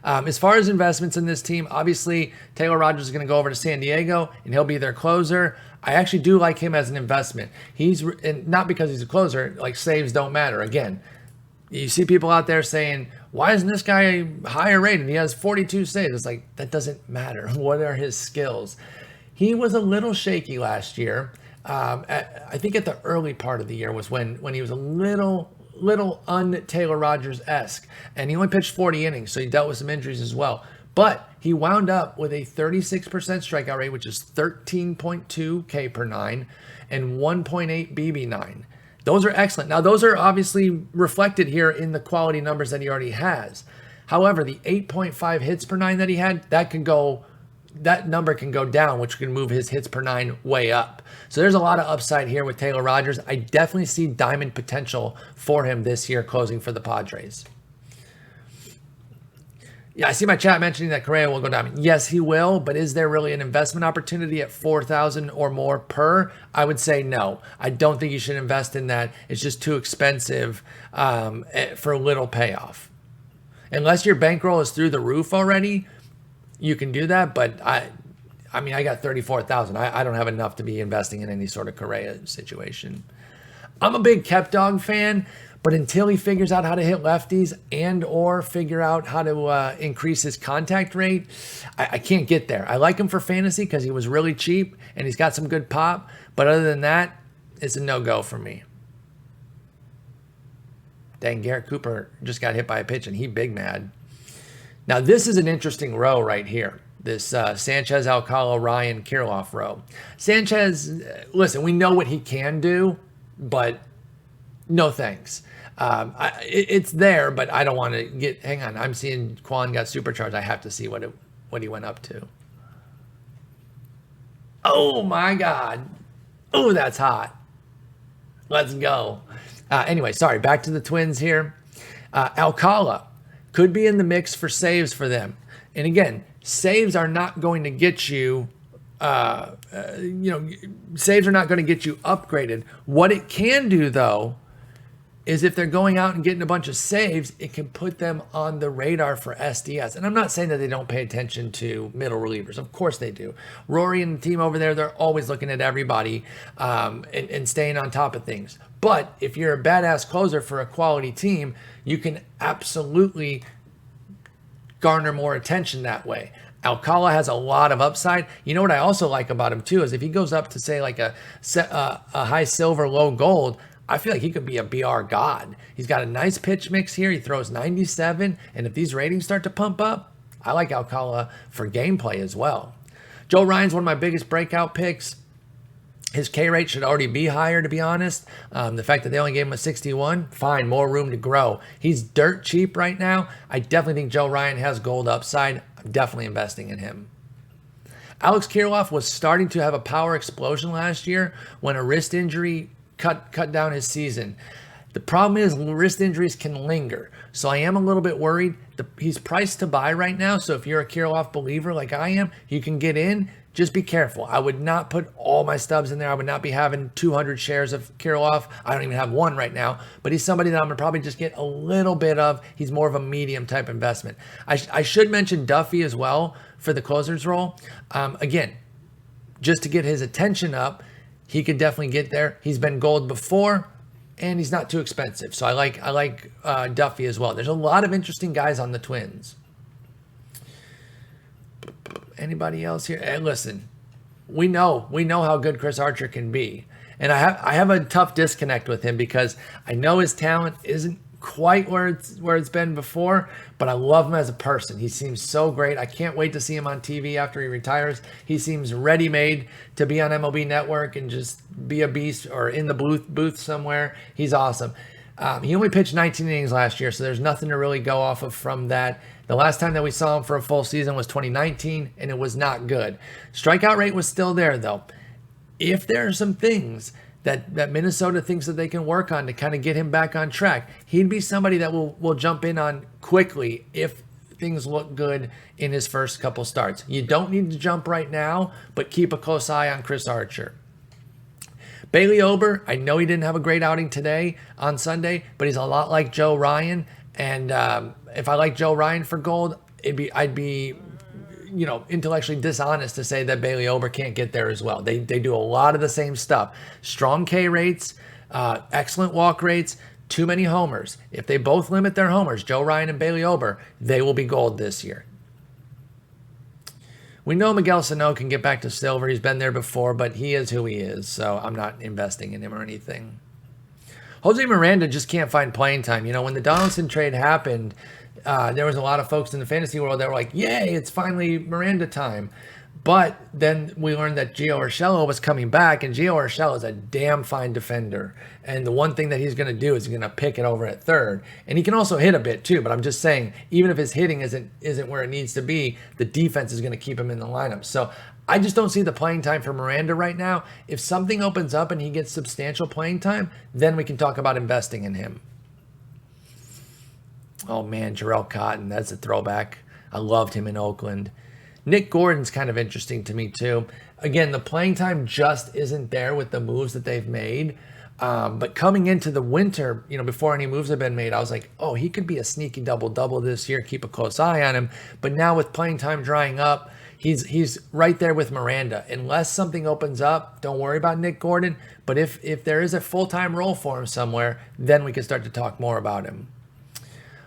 S1: As far as investments in this team, obviously Taylor Rogers is going to go over to San Diego and he'll be their closer. I actually do like him as an investment. And not because he's a closer, like saves don't matter. Again, you see people out there saying, why isn't this guy higher rated? He has 42 saves. It's like, that doesn't matter. What are his skills? He was a little shaky last year. I think at the early part of the year was when he was a little un-Taylor Rogers-esque. And he only pitched 40 innings, so he dealt with some injuries as well. But he wound up with a 36% strikeout rate, which is 13.2 K per nine, and 1.8 BB9. Those are excellent. Now, those are obviously reflected here in the quality numbers that he already has. However, the 8.5 hits per nine that he had, that number can go down, which can move his hits per nine way up. So there's a lot of upside here with Taylor Rogers. I definitely see diamond potential for him this year closing for the Padres. Yeah, I see my chat mentioning that Correa will go diamond. Yes, he will, but is there really an investment opportunity at $4,000 or more per? I would say no. I don't think you should invest in that. It's just too expensive for little payoff. Unless your bankroll is through the roof already, you can do that, but I got $34,000. I don't have enough to be investing in any sort of Correa situation. I'm a big Kep Dog fan, but until he figures out how to hit lefties and or figure out how to increase his contact rate, I can't get there. I like him for fantasy because he was really cheap and he's got some good pop, but other than that, it's a no-go for me. Dang, Garrett Cooper just got hit by a pitch and he big mad. Now, this is an interesting row right here. This Sanchez, Alcala, Ryan, Kirilloff row. Sanchez, listen, we know what he can do, but no thanks. It's there, but I don't want to get, hang on. I'm seeing Quan got supercharged. I have to see what he went up to. Oh my God. Oh, that's hot. Let's go. Anyway, sorry, back to the Twins here. Alcala could be in the mix for saves for them. And again, saves are not going to get you, saves are not going to get you upgraded. What it can do, though, is if they're going out and getting a bunch of saves, it can put them on the radar for SDS. And I'm not saying that they don't pay attention to middle relievers. Of course they do. Rory and the team over there, they're always looking at everybody and staying on top of things. But if you're a badass closer for a quality team, you can absolutely garner more attention that way. Alcala has a lot of upside. You know what I also like about him too is if he goes up to say like a high silver, low gold, I feel like he could be a BR god. He's got a nice pitch mix here. He throws 97, and if these ratings start to pump up, I like Alcala for gameplay as well. Joe Ryan's one of my biggest breakout picks. His K rate should already be higher, to be honest. The fact that they only gave him a 61, fine, more room to grow. He's dirt cheap right now. I definitely think Joe Ryan has gold upside. I'm definitely investing in him. Alex Kirilloff was starting to have a power explosion last year when a wrist injury cut down his season. The problem is wrist injuries can linger. So I am a little bit worried. He's priced to buy right now. So if you're a Kirilloff believer like I am, you can get in. Just be careful. I would not put all my stubs in there. I would not be having 200 shares of Kirilloff. I don't even have one right now, but he's somebody that I'm going to probably just get a little bit of. He's more of a medium type investment. I should mention Duffy as well for the closer's role. Again, just to get his attention up, he could definitely get there. He's been gold before, and he's not too expensive. So I like Duffy as well. There's a lot of interesting guys on the Twins. Anybody else here? And listen, we know how good Chris Archer can be. And I have a tough disconnect with him because I know his talent isn't quite where it's been before, but I love him as a person. He seems so great. I can't wait to see him on TV after he retires. He seems ready-made to be on MLB Network and just be a beast or in the booth somewhere. He's awesome. He only pitched 19 innings last year, so there's nothing to really go off of from that. The last time that we saw him for a full season was 2019, and it was not good. Strikeout rate was still there, though. If there are some things that Minnesota thinks that they can work on to kind of get him back on track, he'd be somebody that will jump in on quickly if things look good in his first couple starts. You don't need to jump right now, but keep a close eye on Chris Archer. Bailey Ober, I know he didn't have a great outing today on Sunday, but he's a lot like Joe Ryan. And if I like Joe Ryan for gold, I'd be intellectually dishonest to say that Bailey Ober can't get there as well. They do a lot of the same stuff. Strong K rates, excellent walk rates, too many homers. If they both limit their homers, Joe Ryan and Bailey Ober, they will be gold this year. We know Miguel Sano can get back to silver. He's been there before, but he is who he is, so I'm not investing in him or anything. Jose Miranda just can't find playing time. You know, when the Donaldson trade happened, there was a lot of folks in the fantasy world that were like, yay, it's finally Miranda time. But then we learned that Gio Urshela was coming back, and Gio Urshela is a damn fine defender. And the one thing that he's going to do is he's going to pick it over at third. And he can also hit a bit too, but I'm just saying, even if his hitting isn't where it needs to be, the defense is going to keep him in the lineup. So I just don't see the playing time for Miranda right now. If something opens up and he gets substantial playing time, then we can talk about investing in him. Oh man, Jarrell Cotton, that's a throwback. I loved him in Oakland. Nick Gordon's kind of interesting to me too. Again, the playing time just isn't there with the moves that they've made. But coming into the winter, you know, before any moves have been made, I was like, oh, he could be a sneaky double-double this year. Keep a close eye on him. But now with playing time drying up, he's right there with Miranda. Unless something opens up, don't worry about Nick Gordon. But if there is a full-time role for him somewhere, then we can start to talk more about him.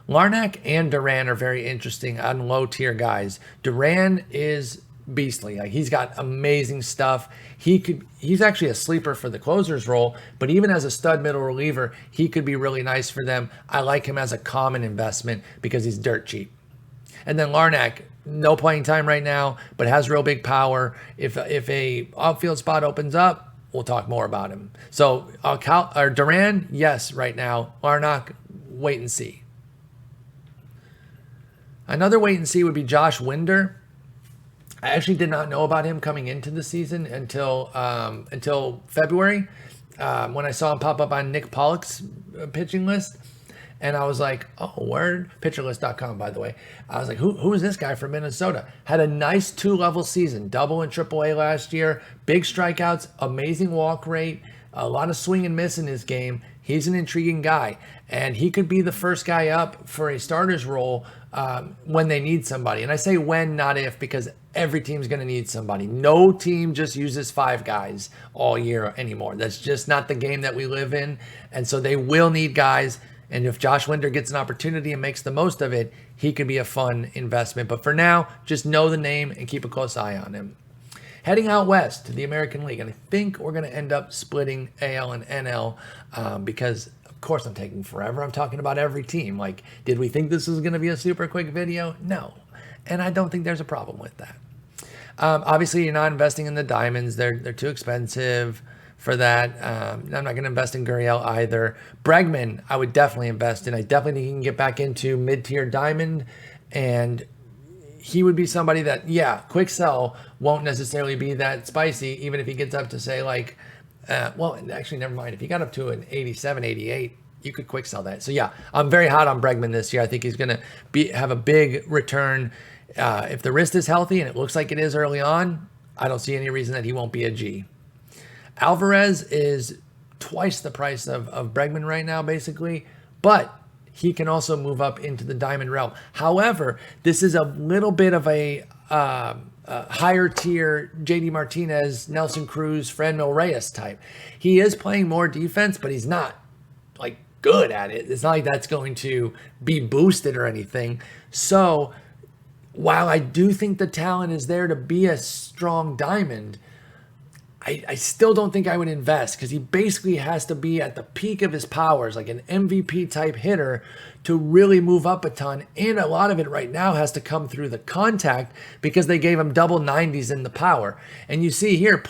S1: Larnach and Duran are very interesting on low-tier guys. Duran is beastly. Like, he's got amazing stuff. He's actually a sleeper for the closer's role, but even as a stud middle reliever, he could be really nice for them. I like him as a common investment because he's dirt cheap. And then Larnach, no playing time right now, but has real big power. If a outfield spot opens up, we'll talk more about him. So Duran, yes, right now. Larnach, wait and see. Another wait and see would be Josh Winder. I actually did not know about him coming into the season until February when I saw him pop up on Nick Pollock's pitching list. And I was like, oh, word. Pitcherlist.com, by the way. I was like, who is this guy from Minnesota? Had a nice 2-level season, double in AAA last year, big strikeouts, amazing walk rate, a lot of swing and miss in his game. He's an intriguing guy, and he could be the first guy up for a starter's role when they need somebody. And I say when, not if, because every team's going to need somebody. No team just uses 5 guys all year anymore. That's just not the game that we live in. And so they will need guys. And if Josh Winder gets an opportunity and makes the most of it, he could be a fun investment. But for now, just know the name and keep a close eye on him. Heading out west to the American League, and I think we're going to end up splitting AL and NL because, of course, I'm taking forever. I'm talking about every team. Like, did we think this was going to be a super quick video? No. And I don't think there's a problem with that. Obviously, you're not investing in the diamonds. They're too expensive for that. I'm not going to invest in Gurriel either. Bregman, I would definitely invest in. I definitely think he can get back into mid-tier diamond, and he would be somebody that, yeah, quick sell won't necessarily be that spicy, even if he gets up to say like, well, actually, never mind. If he got up to an 87, 88, you could quick sell that. So yeah, I'm very hot on Bregman this year. I think he's going to have a big return. If the wrist is healthy, and it looks like it is early on, I don't see any reason that he won't be a G. Alvarez is twice the price of Bregman right now, basically, but he can also move up into the diamond realm. However, this is a little bit of a higher tier JD Martinez, Nelson Cruz, Fernando Reyes type. He is playing more defense, but he's not like good at it. It's not like that's going to be boosted or anything. So while I do think the talent is there to be a strong diamond, I still don't think I would invest because he basically has to be at the peak of his powers, like an MVP type hitter, to really move up a ton. And a lot of it right now has to come through the contact because they gave him double 90s in the power. And you see here,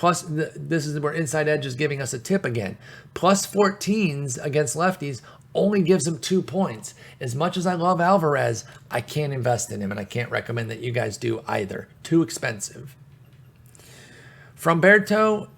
S1: this is where Inside Edge is giving us a tip again. Plus 14s against lefties only gives him 2 points. As much as I love Alvarez, I can't invest in him, and I can't recommend that you guys do either. Too expensive. Framberto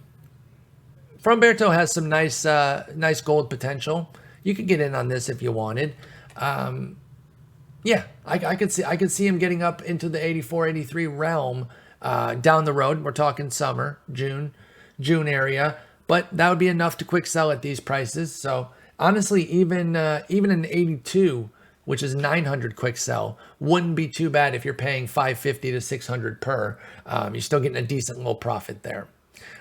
S1: has some nice gold potential. You could get in on this if you wanted. Yeah, I could see him getting up into the 84, 83 realm down the road. We're talking summer, June area, but that would be enough to quick sell at these prices. So honestly, even an 82, which is 900 quick sell, wouldn't be too bad if you're paying 550 to 600 per. You're still getting a decent low profit there.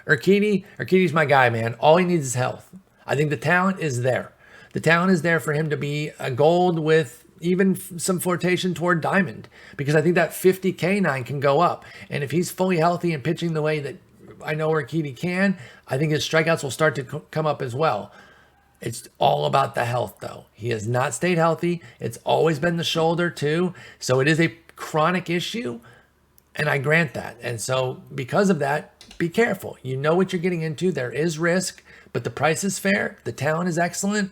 S1: Urquidy's my guy, man. All he needs is health. I think the talent is there. The talent is there for him to be a gold with even some flotation toward diamond, because I think that 50K9 can go up. And if he's fully healthy and pitching the way that I know Urquidy can, I think his strikeouts will start to come up as well. It's all about the health, though. He has not stayed healthy. It's always been the shoulder, too. So it is a chronic issue, and I grant that. And so because of that, be careful. You know what you're getting into. There is risk, but the price is fair. The talent is excellent.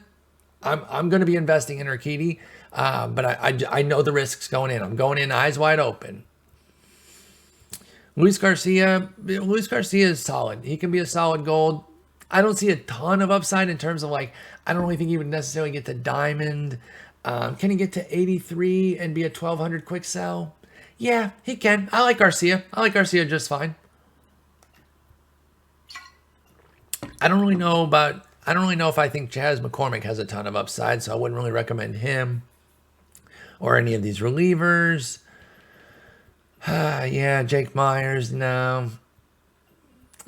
S1: I'm going to be investing in Urquidy, but I know the risks going in. I'm going in eyes wide open. Luis Garcia is solid. He can be a solid gold. I don't see a ton of upside in terms of I don't really think he would necessarily get to diamond. Can he get to 83 and be a 1200 quick sell? Yeah, he can. I like Garcia. I like Garcia just fine. I don't really know if I think Chas McCormick has a ton of upside, so I wouldn't really recommend him or any of these relievers. Yeah, Jake Myers, no.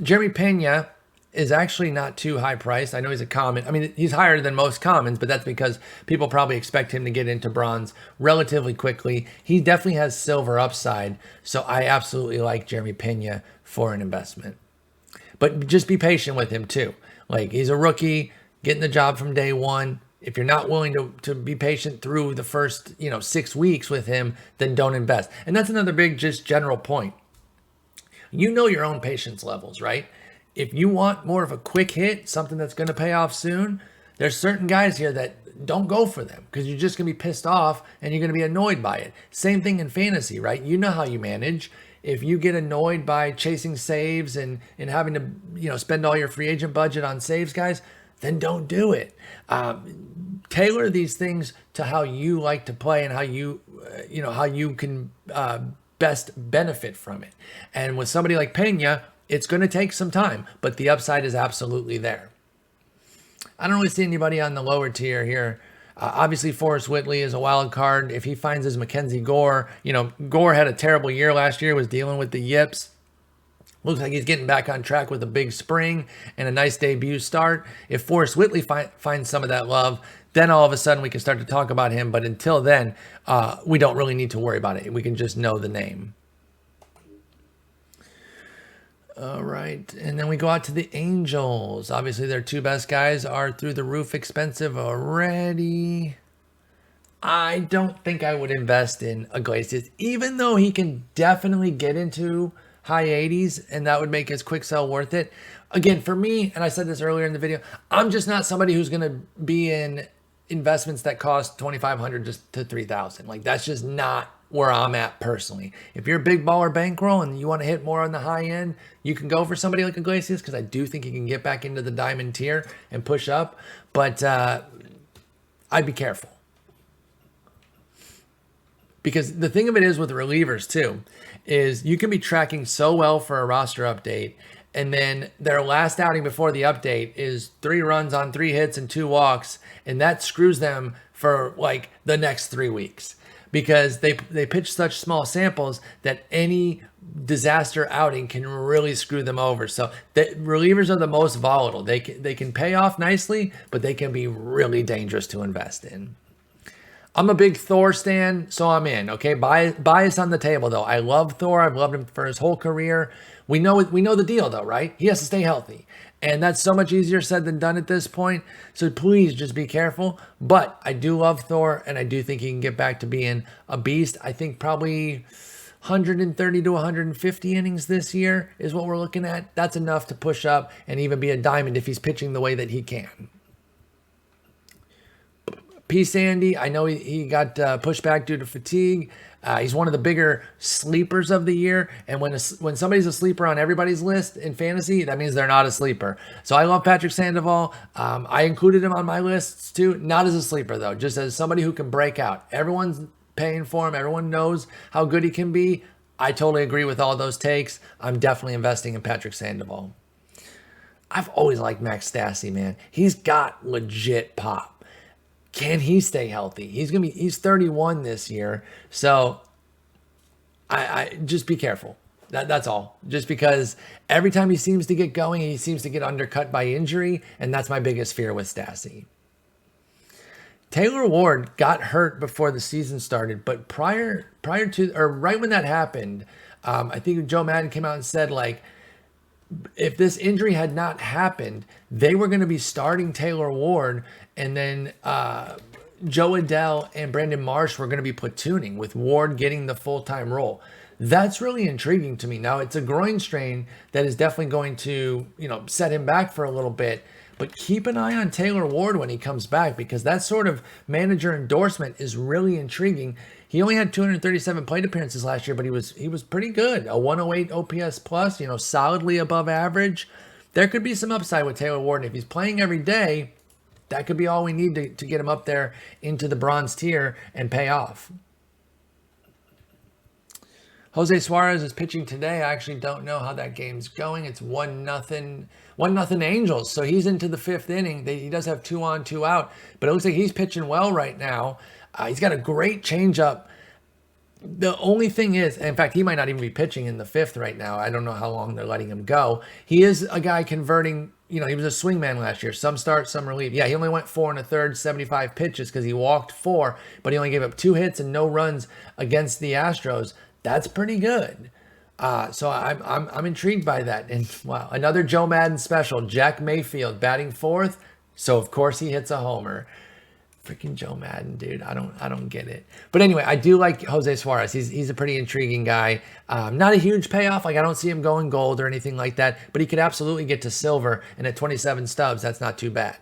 S1: Jeremy Pena is actually not too high priced. I know he's a common. I mean, he's higher than most commons, but that's because people probably expect him to get into bronze relatively quickly. He definitely has silver upside, so I absolutely like Jeremy Pena for an investment. But just be patient with him too. He's a rookie, getting the job from day one. If you're not willing to be patient through the first 6 weeks with him, then don't invest. And that's another big just general point. You know your own patience levels, right? If you want more of a quick hit, something that's going to pay off soon, there's certain guys here that don't go for them because you're just going to be pissed off and you're going to be annoyed by it. Same thing in fantasy, right? You know how you manage. If you get annoyed by chasing saves and having to spend all your free agent budget on saves, guys, then don't do it. Tailor these things to how you like to play and how you can best benefit from it. And with somebody like Pena, it's going to take some time, but the upside is absolutely there. I don't really see anybody on the lower tier here. Obviously, Forrest Whitley is a wild card. If he finds his Mackenzie Gore, Gore had a terrible year last year, was dealing with the yips. Looks like he's getting back on track with a big spring and a nice debut start. If Forrest Whitley finds some of that love, then all of a sudden we can start to talk about him. But until then, we don't really need to worry about it. We can just know the name. All right. And then we go out to the Angels. Obviously, their two best guys are through the roof expensive already. I don't think I would invest in Iglesias, even though he can definitely get into high 80s, and that would make his quick sell worth it. Again, for me, and I said this earlier in the video, I'm just not somebody who's going to be in investments that cost $2,500 just to $3,000. That's just not where I'm at personally. If you're a big baller bankroll and you want to hit more on the high end, you can go for somebody like Iglesias because I do think he can get back into the diamond tier and push up. But I'd be careful. Because the thing of it is with relievers too, is you can be tracking so well for a roster update, and then their last outing before the update is 3 runs on 3 hits and 2 walks, and that screws them for the next 3 weeks because they pitch such small samples that any disaster outing can really screw them over. So the relievers are the most volatile. They can pay off nicely, but they can be really dangerous to invest in. I'm a big Thor stan, so I'm in. Okay, bias on the table though. I love Thor. I've loved him for his whole career. We know the deal though, right? He has to stay healthy, and that's so much easier said than done at this point. So please just be careful. But I do love Thor, and I do think he can get back to being a beast. I think probably 130 to 150 innings this year is what we're looking at. That's enough to push up and even be a diamond if he's pitching the way that he can. P. Sandy, I know he got pushed back due to fatigue. He's one of the bigger sleepers of the year. And when somebody's a sleeper on everybody's list in fantasy, that means they're not a sleeper. So I love Patrick Sandoval. I included him on my lists too. Not as a sleeper though, just as somebody who can break out. Everyone's paying for him. Everyone knows how good he can be. I totally agree with all those takes. I'm definitely investing in Patrick Sandoval. I've always liked Max Stassi, man. He's got legit pop. Can he stay healthy? He's 31 this year. So I just be careful. That's all. Just because every time he seems to get going, he seems to get undercut by injury. And that's my biggest fear with Stassi. Taylor Ward got hurt before the season started, but prior to, or right when that happened, I think Joe Madden came out and said, like, if this injury had not happened, they were going to be starting Taylor Ward, and then Joe Adell and Brandon Marsh were going to be platooning, with Ward getting the full-time role. That's really intriguing to me. Now, it's a groin strain that is definitely going to, set him back for a little bit. But keep an eye on Taylor Ward when he comes back, because that sort of manager endorsement is really intriguing. He only had 237 plate appearances last year, but he was pretty good. A 108 OPS plus, solidly above average. There could be some upside with Taylor Ward. And if he's playing every day, that could be all we need to get him up there into the bronze tier and pay off. Jose Suarez is pitching today. I actually don't know how that game's going. It's 1-0 Angels. So he's into the fifth inning. He does have 2 on, 2 out, but it looks like he's pitching well right now. He's got a great changeup. The only thing is, in fact, he might not even be pitching in the fifth right now. I don't know how long they're letting him go. He is a guy converting, he was a swingman last year. Some start, some relief. Yeah, he only went 4 1/3, 75 pitches because he walked 4, but he only gave up 2 hits and no runs against the Astros. That's pretty good. So I'm intrigued by that. And wow, another Joe Madden special. Jack Mayfield batting 4th. So of course he hits a homer. Freaking Joe Madden, dude. I don't get it. But anyway, I do like Jose Suarez. He's a pretty intriguing guy. Not a huge payoff. Like, I don't see him going gold or anything like that. But he could absolutely get to silver. And at 27 stubs, that's not too bad.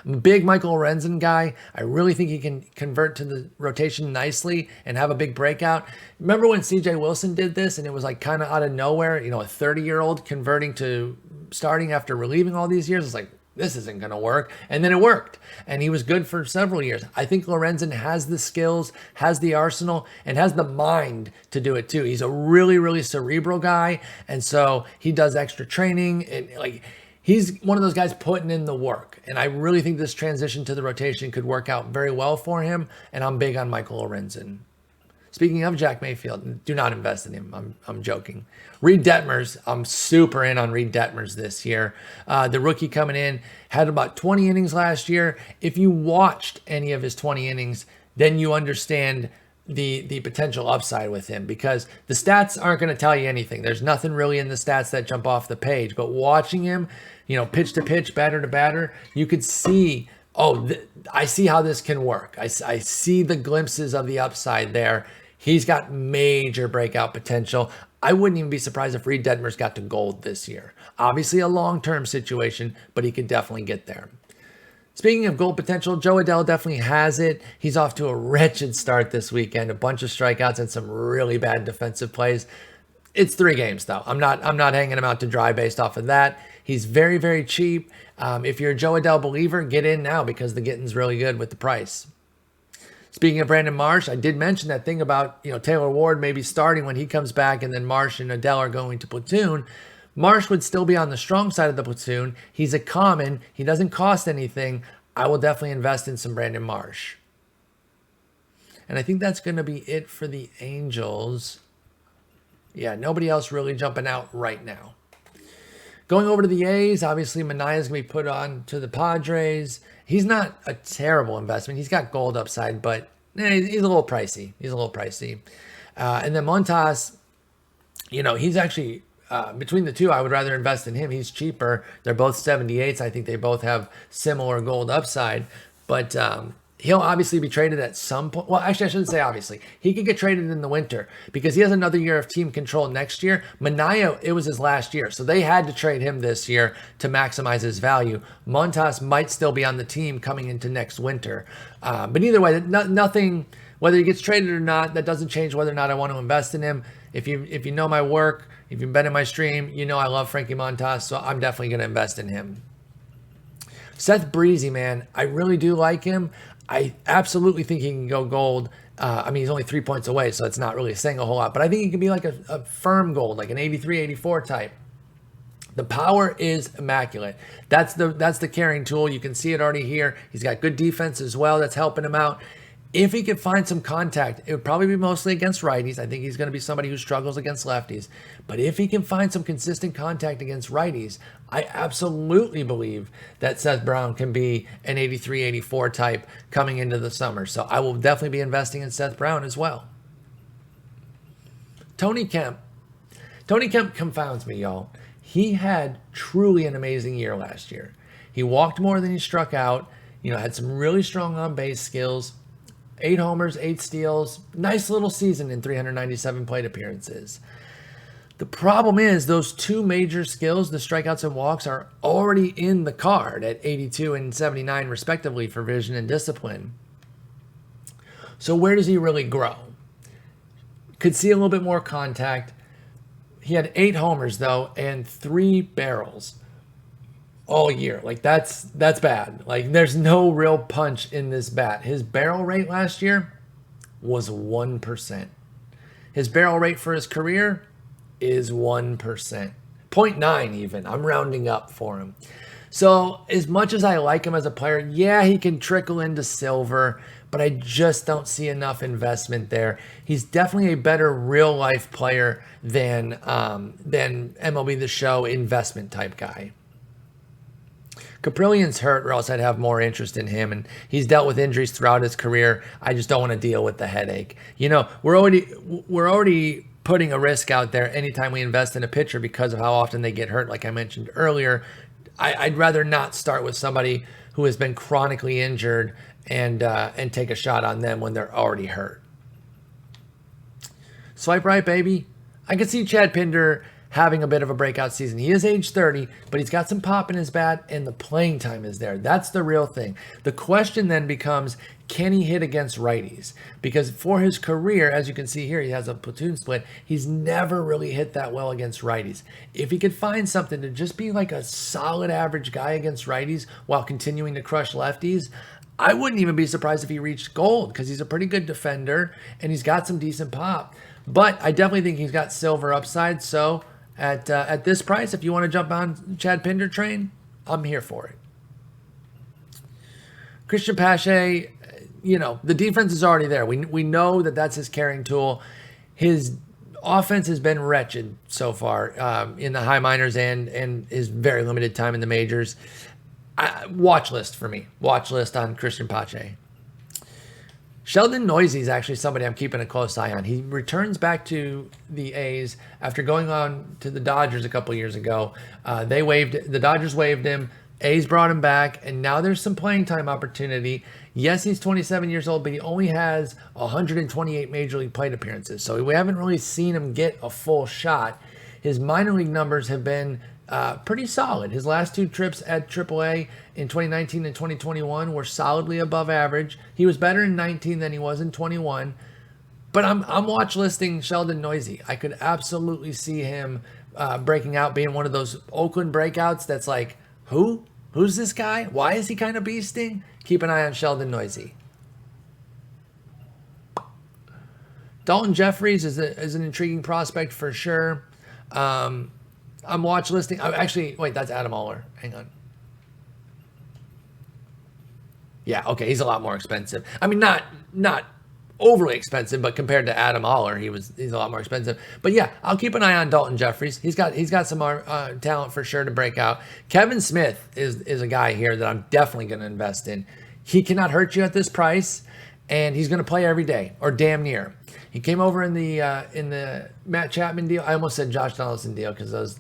S1: I'm a big Michael Lorenzen guy. I really think he can convert to the rotation nicely and have a big breakout. Remember when CJ Wilson did this and it was like kind of out of nowhere, a 30-year-old converting to starting after relieving all these years? It's like, this isn't going to work. And then it worked. And he was good for several years. I think Lorenzen has the skills, has the arsenal, and has the mind to do it too. He's a really, really cerebral guy. And so he does extra training. And he's one of those guys putting in the work. And I really think this transition to the rotation could work out very well for him. And I'm big on Michael Lorenzen. Speaking of Jack Mayfield, do not invest in him. I'm joking. Reed Detmers, I'm super in on Reed Detmers this year. The rookie coming in had about 20 innings last year. If you watched any of his 20 innings, then you understand the potential upside with him, because the stats aren't going to tell you anything. There's nothing really in the stats that jump off the page. But watching him, pitch to pitch, batter to batter, you could see, I see how this can work. I see the glimpses of the upside there. He's got major breakout potential. I wouldn't even be surprised if Reed Detmers got to gold this year. Obviously a long-term situation, but he could definitely get there. Speaking of gold potential, Joe Adell definitely has it. He's off to a wretched start this weekend. A bunch of strikeouts and some really bad defensive plays. It's 3 games though. I'm not hanging him out to dry based off of that. He's very, very cheap. If you're a Joe Adell believer, get in now because the getting's really good with the price. Speaking of Brandon Marsh, I did mention that thing about, Taylor Ward maybe starting when he comes back and then Marsh and Adell are going to platoon. Marsh would still be on the strong side of the platoon. He's a common. He doesn't cost anything. I will definitely invest in some Brandon Marsh. And I think that's going to be it for the Angels. Yeah, nobody else really jumping out right now. Going over to the A's, obviously Manaea's going to be put on to the Padres. He's not a terrible investment. He's got gold upside, but he's a little pricey. And then Montas, he's actually, between the two, I would rather invest in him. He's cheaper. They're both 78s. I think they both have similar gold upside. But he'll obviously be traded at some point. Well, actually, I shouldn't say obviously. He could get traded in the winter because he has another year of team control next year. Manaea, it was his last year, so they had to trade him this year to maximize his value. Montas might still be on the team coming into next winter. But either way, nothing, whether he gets traded or not, that doesn't change whether or not I want to invest in him. If you know my work, if you've been in my stream, I love Frankie Montas, so I'm definitely going to invest in him. Seth Breezy, man, I really do like him. I absolutely think he can go gold. He's only 3 points away, so it's not really saying a whole lot. But I think he can be like a firm gold, like an 83, 84 type. The power is immaculate. That's the carrying tool. You can see it already here. He's got good defense as well. That's helping him out. If he could find some contact, it would probably be mostly against righties. I think he's going to be somebody who struggles against lefties. But if he can find some consistent contact against righties, I absolutely believe that Seth Brown can be an 83, 84 type coming into the summer. So I will definitely be investing in Seth Brown as well. Tony Kemp. Tony Kemp confounds me, y'all. He had truly an amazing year last year. He walked more than he struck out. Had some really strong on-base skills. 8 homers, 8 steals. Nice little season in 397 plate appearances. The problem is those 2 major skills, the strikeouts and walks, are already in the card at 82 and 79 respectively for vision and discipline. So where does he really grow? Could see a little bit more contact. He had 8 homers though and 3 barrels all year. Like that's bad. Like there's no real punch in this bat. His barrel rate last year was 1%. His barrel rate for his career is 1%. 0.9 even. I'm rounding up for him. So as much as I like him as a player, yeah, he can trickle into silver, but I just don't see enough investment there. He's definitely a better real life player than MLB The Show investment type guy. Caprillian's hurt, or else I'd have more interest in him, and he's dealt with injuries throughout his career. I just don't want to deal with the headache. We're already putting a risk out there anytime we invest in a pitcher because of how often they get hurt, like I mentioned earlier. I'd rather not start with somebody who has been chronically injured and take a shot on them when they're already hurt. Swipe right, baby. I could see Chad Pinder having a bit of a breakout season. He is age 30, but he's got some pop in his bat, and the playing time is there. That's the real thing. The question then becomes, can he hit against righties? Because for his career, as you can see here, he has a platoon split. He's never really hit that well against righties. If he could find something to just be like a solid average guy against righties while continuing to crush lefties, I wouldn't even be surprised if he reached gold, because he's a pretty good defender and he's got some decent pop. But I definitely think he's got silver upside. So at this price, if you want to jump on Chad Pinder train, I'm here for it. Christian Pache, the defense is already there. We know that that's his carrying tool. His offense has been wretched so far in the high minors and his very limited time in the majors. Watch list for me. Watch list on Christian Pache. Sheldon Neuse is actually somebody I'm keeping a close eye on. He returns back to the A's after going on to the Dodgers a couple years ago. The Dodgers waived him. A's brought him back, and now there's some playing time opportunity. Yes, he's 27 years old, but he only has 128 major league plate appearances, so we haven't really seen him get a full shot. His minor league numbers have been pretty solid. His last 2 trips at AAA in 2019 and 2021 were solidly above average. He was better in 19 than he was in 21. But I'm watch listing Sheldon Neuse. I could absolutely see him breaking out, being one of those Oakland breakouts that's like, who's this guy? Why is he kind of beasting? Keep an eye on Sheldon Neuse. Dalton Jeffries is an intriguing prospect for sure. I'm watch listing. Actually, wait, that's Adam Oller. Hang on. Yeah, okay, he's a lot more expensive. I mean, not overly expensive, but compared to Adam Oller, he's a lot more expensive. But yeah, I'll keep an eye on Dalton Jeffries. He's got some more talent for sure to break out. Kevin Smith is a guy here that I'm definitely going to invest in. He cannot hurt you at this price, and he's going to play every day or damn near. He came over in the Matt Chapman deal. I almost said Josh Donaldson deal because those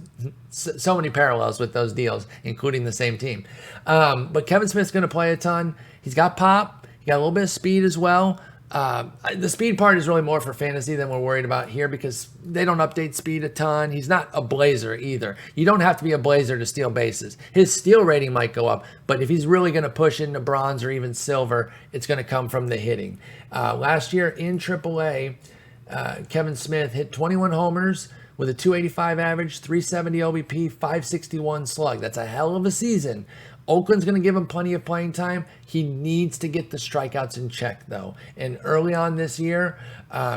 S1: so many parallels with those deals, including the same team. But Kevin Smith's going to play a ton. He's got pop. He got a little bit of speed as well. The speed part is really more for fantasy than we're worried about here because they don't update speed a ton. He's not a blazer either. You don't have to be a blazer to steal bases. His steal rating might go up, but if he's really going to push into bronze or even silver, it's going to come from the hitting. Last year in AAA, Kevin Smith hit 21 homers with a 285 average, 370 OBP, 561 slug. That's a hell of a season. Oakland's going to give him plenty of playing time. He needs to get the strikeouts in check, though. And early on this year,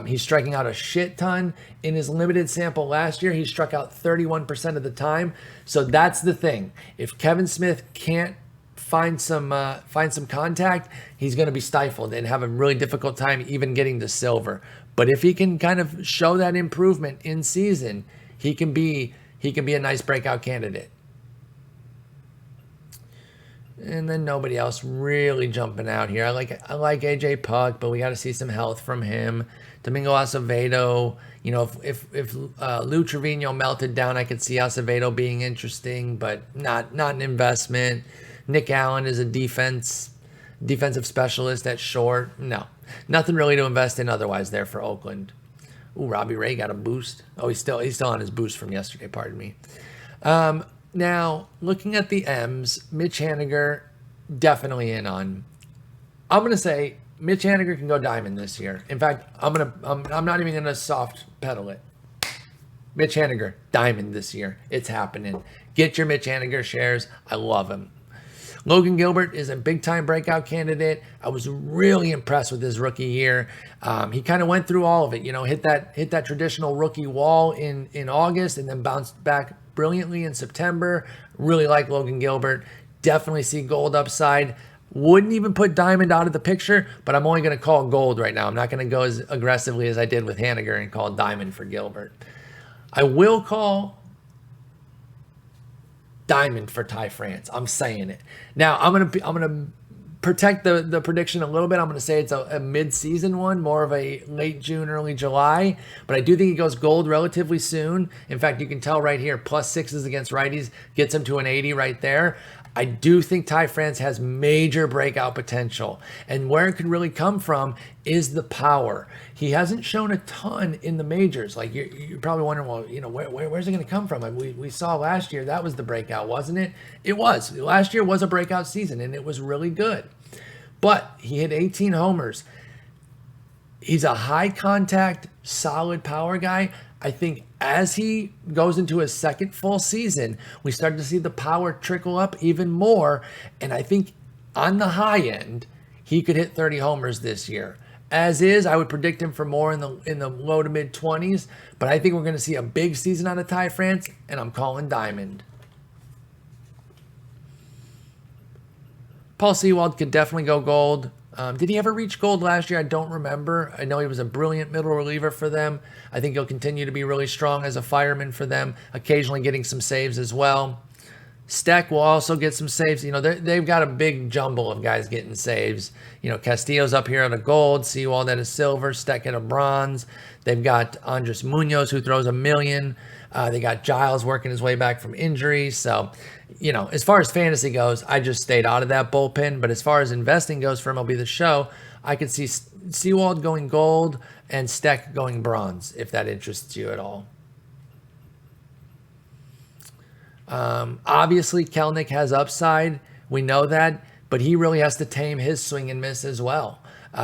S1: he's striking out a shit ton. In his limited sample last year, he struck out 31% of the time. So that's the thing. If Kevin Smith can't find some contact, he's going to be stifled and have a really difficult time even getting to silver. But if he can kind of show that improvement in season, he can be a nice breakout candidate. And then nobody else really jumping out here. I like AJ Puck, but we got to see some health from him. Domingo Acevedo, if Lou Trevino melted down, I could see Acevedo being interesting, but not an investment. Nick Allen is a defensive specialist at short. No, nothing really to invest in otherwise there for Oakland. Ooh, Robbie Ray got a boost. Oh, he's still on his boost from yesterday. Pardon me. Now, looking at the M's, Mitch Haniger, definitely in on. I'm going to say Mitch Haniger can go diamond this year. In fact, I'm not even going to soft pedal it. Mitch Haniger, diamond this year. It's happening. Get your Mitch Haniger shares. I love him. Logan Gilbert is a big-time breakout candidate. I was really impressed with his rookie year. He kind of went through all of it. Hit that traditional rookie wall in August and then bounced back brilliantly in September. Really like Logan Gilbert. Definitely see gold upside. Wouldn't even put diamond out of the picture, but I'm only going to call gold right now. I'm not going to go as aggressively as I did with Haniger and call diamond for Gilbert. I will call diamond for Ty France. I'm saying it. Now, I'm gonna protect the prediction a little bit. I'm gonna say it's a mid-season one, more of a late June, early July. But I do think he goes gold relatively soon. In fact, you can tell right here, +6s against righties gets him to an 80 right there. I do think Ty France has major breakout potential. And where it could really come from is the power. He hasn't shown a ton in the majors. Like you're probably wondering, well, where's it going to come from? I mean, we saw last year, that was the breakout, wasn't it? It was. Last year was a breakout season, and it was really good. But he hit 18 homers. He's a high contact, solid power guy. I think as he goes into his second full season, we start to see the power trickle up even more. And I think on the high end, he could hit 30 homers this year. As is, I would predict him for more in the low to mid 20s. But I think we're going to see a big season out of Ty France, and I'm calling diamond. Paul Sewald could definitely go gold. Did he ever reach gold last year? I don't remember. I know he was a brilliant middle reliever for them. I think he'll continue to be really strong as a fireman for them, occasionally getting some saves as well. Steck will also get some saves. They've got a big jumble of guys getting saves. Castillo's up here at a gold, Sewald at a silver, Steck at a bronze. They've got Andres Munoz, who throws a million. They got Giles working his way back from injury. So, as far as fantasy goes, I just stayed out of that bullpen. But as far as investing goes for MLB The Show, I could see Sewald going gold and Steck going bronze, if that interests you at all. Obviously, Kelenic has upside. We know that. But he really has to tame his swing and miss as well.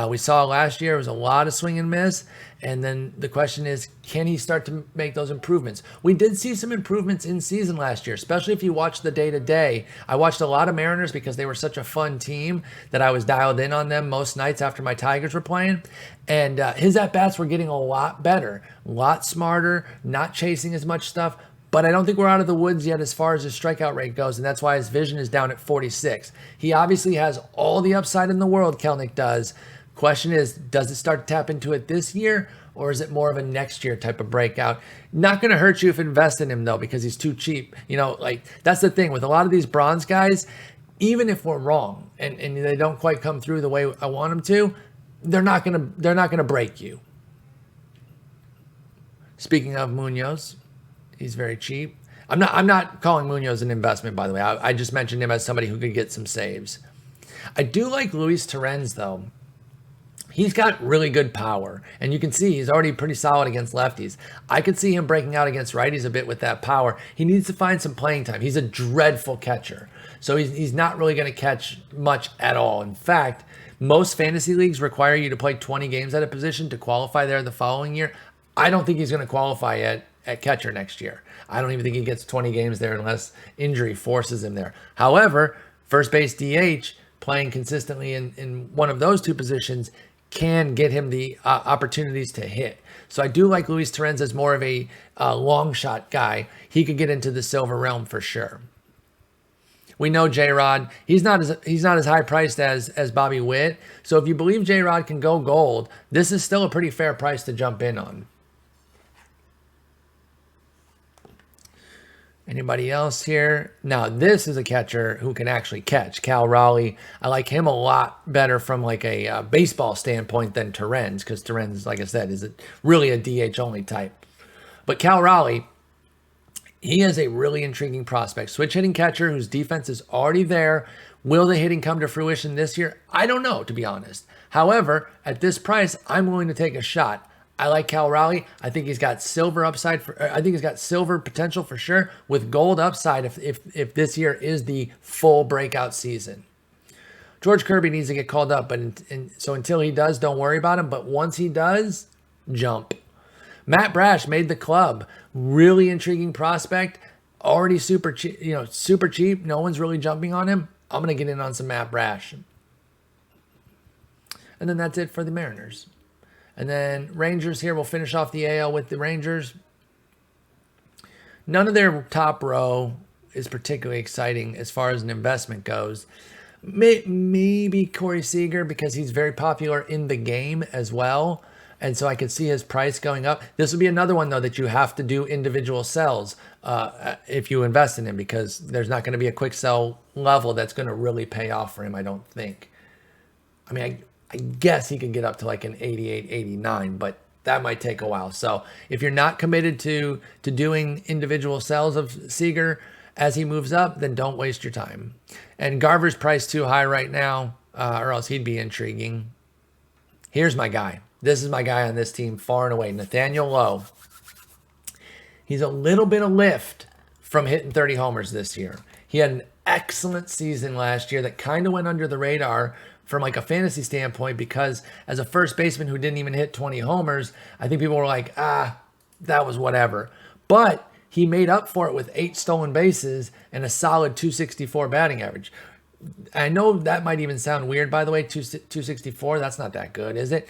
S1: We saw last year, it was a lot of swing and miss. And then the question is, can he start to make those improvements? We did see some improvements in season last year, especially if you watch the day-to-day. I watched a lot of Mariners because they were such a fun team that I was dialed in on them most nights after my Tigers were playing. And his at-bats were getting a lot better, a lot smarter, not chasing as much stuff. But I don't think we're out of the woods yet as far as his strikeout rate goes, and that's why his vision is down at 46. He obviously has all the upside in the world, Kelenic does. Question is, does it start to tap into it this year, or is it more of a next year type of breakout? Not going to hurt you if you invest in him, though, because he's too cheap. That's the thing with a lot of these bronze guys. Even if we're wrong and they don't quite come through the way I want them to, they're not gonna break you. Speaking of Munoz, he's very cheap. I'm not calling Munoz an investment, by the way. I just mentioned him as somebody who could get some saves. I do like Luis Torrens, though. He's got really good power, and you can see he's already pretty solid against lefties. I could see him breaking out against righties a bit with that power. He needs to find some playing time. He's a dreadful catcher, so he's not really going to catch much at all. In fact, most fantasy leagues require you to play 20 games at a position to qualify there the following year. I don't think he's going to qualify at catcher next year. I don't even think he gets 20 games there unless injury forces him there. However, first base DH, playing consistently in one of those two positions, can get him the opportunities to hit. So I do like Luis Torrens as more of a long shot guy. He could get into the silver realm for sure. We know J-Rod. He's not as high priced as Bobby Witt. So if you believe J-Rod can go gold, this is still a pretty fair price to jump in on. Anybody else here? Now, this is a catcher who can actually catch. Cal Raleigh. I like him a lot better from like a baseball standpoint than Terrens, because Terrens, like I said, is really a DH only type. But Cal Raleigh, he is a really intriguing prospect. Switch hitting catcher whose defense is already there. Will the hitting come to fruition this year? I don't know, to be honest. However, at this price, I'm willing to take a shot. I like Cal Raleigh. I think he's got silver upside. I think he's got silver potential for sure, with gold upside if this year is the full breakout season. George Kirby needs to get called up, so until he does, don't worry about him. But once he does, jump. Matt Brash made the club. Really intriguing prospect. Already super cheap. Super cheap. No one's really jumping on him. I'm gonna get in on some Matt Brash. And then that's it for the Mariners. And then Rangers here, we'll finish off the AL with the Rangers. None of their top row is particularly exciting as far as an investment goes. Maybe Corey Seager, because he's very popular in the game as well. And so I could see his price going up. This would be another one, though, that you have to do individual sells if you invest in him, because there's not going to be a quick sell level that's going to really pay off for him, I don't think. I mean, I guess he could get up to like an 88, 89, but that might take a while. So if you're not committed to doing individual sells of Seager as he moves up, then don't waste your time. And Garver's price too high right now, or else he'd be intriguing. Here's my guy. This is my guy on this team far and away, Nathaniel Lowe. He's a little bit of lift from hitting 30 homers this year. He had an excellent season last year that kind of went under the radar from like a fantasy standpoint, because as a first baseman who didn't even hit 20 homers, I think people were like, that was whatever. But he made up for it with 8 stolen bases and a solid 264 batting average. I know that might even sound weird, by the way, 264, that's not that good, is it?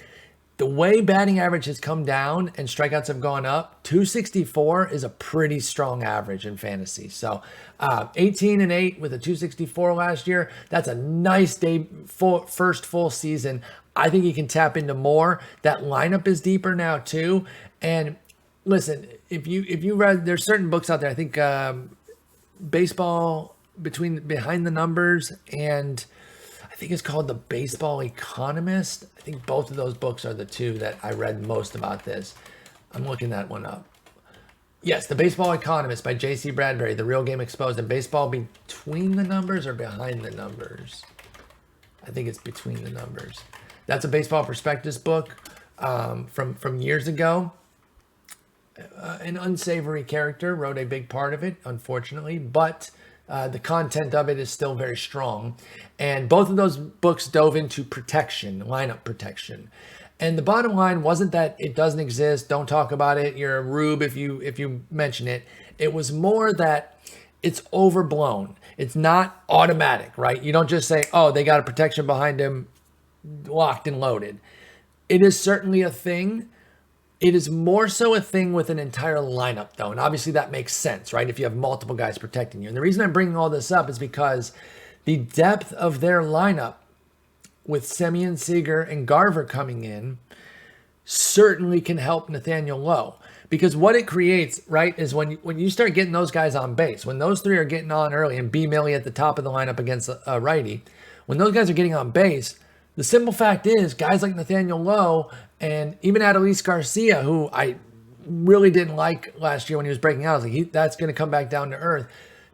S1: The way batting average has come down and strikeouts have gone up, 264 is a pretty strong average in fantasy. So 18-8 with a 264 last year. That's a nice day, first full season. I think he can tap into more. That lineup is deeper now too. And listen, if you read, there's certain books out there. I think Baseball Behind the Numbers, and I think it's called The Baseball Economist. I think both of those books are the two that I read most about this. I'm looking that one up. Yes, The Baseball Economist by J.C. Bradbury, The Real Game Exposed. And Baseball Between the Numbers or Behind the Numbers? I think it's Between the Numbers. That's a baseball prospectus book from years ago. An unsavory character wrote a big part of it, unfortunately, but the content of it is still very strong. And both of those books dove into protection, lineup protection. And the bottom line wasn't that it doesn't exist, don't talk about it, you're a rube if you mention it. It was more that it's overblown. It's not automatic, right? You don't just say, oh, they got a protection behind him, locked and loaded. It is certainly a thing. It is more so a thing with an entire lineup, though. And obviously that makes sense, right? If you have multiple guys protecting you. And the reason I'm bringing all this up is because the depth of their lineup with Semien, Seager, and Garver coming in certainly can help Nathaniel Lowe. Because what it creates, right, is when you start getting those guys on base, when those three are getting on early, and B. Millie at the top of the lineup against a righty, when those guys are getting on base, the simple fact is guys like Nathaniel Lowe and even Adolis Garcia, who I really didn't like last year when he was breaking out, I was like, that's going to come back down to earth.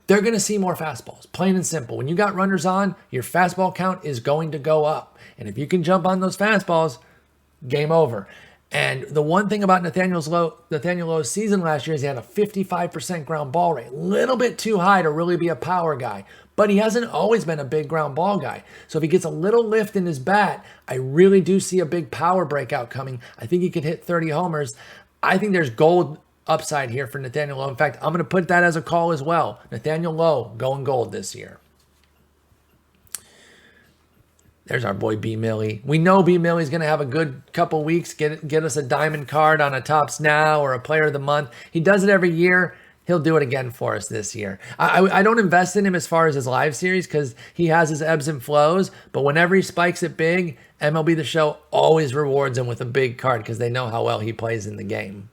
S1: They're going to see more fastballs, plain and simple. When you got runners on, your fastball count is going to go up. And if you can jump on those fastballs, game over. And the one thing about Nathaniel Lowe's season last year is he had a 55% ground ball rate. A little bit too high to really be a power guy. But he hasn't always been a big ground ball guy. So if he gets a little lift in his bat, I really do see a big power breakout coming. I think he could hit 30 homers. I think there's gold upside here for Nathaniel Lowe. In fact, I'm going to put that as a call as well. Nathaniel Lowe going gold this year. There's our boy B. Millie. We know B. Millie's going to have a good couple weeks, get us a diamond card on a Tops Now or a Player of the Month. He does it every year. he'll do it again for us this year. I don't invest in him as far as his live series because he has his ebbs and flows, but whenever he spikes it big, MLB The Show always rewards him with a big card because they know how well he plays in the game.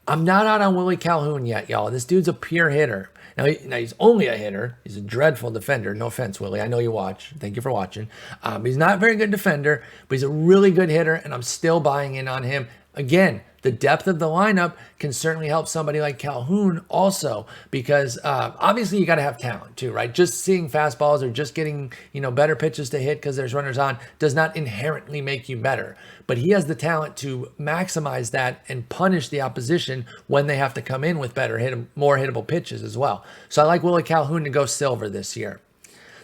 S1: I'm not out on Willie Calhoun yet, y'all. This dude's a pure hitter. Now he's only a hitter. He's a dreadful defender. No offense, Willie. I know you watch. Thank you for watching. He's not a very good defender, but he's a really good hitter, and I'm still buying in on him. Again, the depth of the lineup can certainly help somebody like Calhoun also because obviously you got to have talent too, right? Just seeing fastballs or just getting, better pitches to hit because there's runners on does not inherently make you better. But he has the talent to maximize that and punish the opposition when they have to come in with more hittable pitches as well. So I like Willie Calhoun to go silver this year.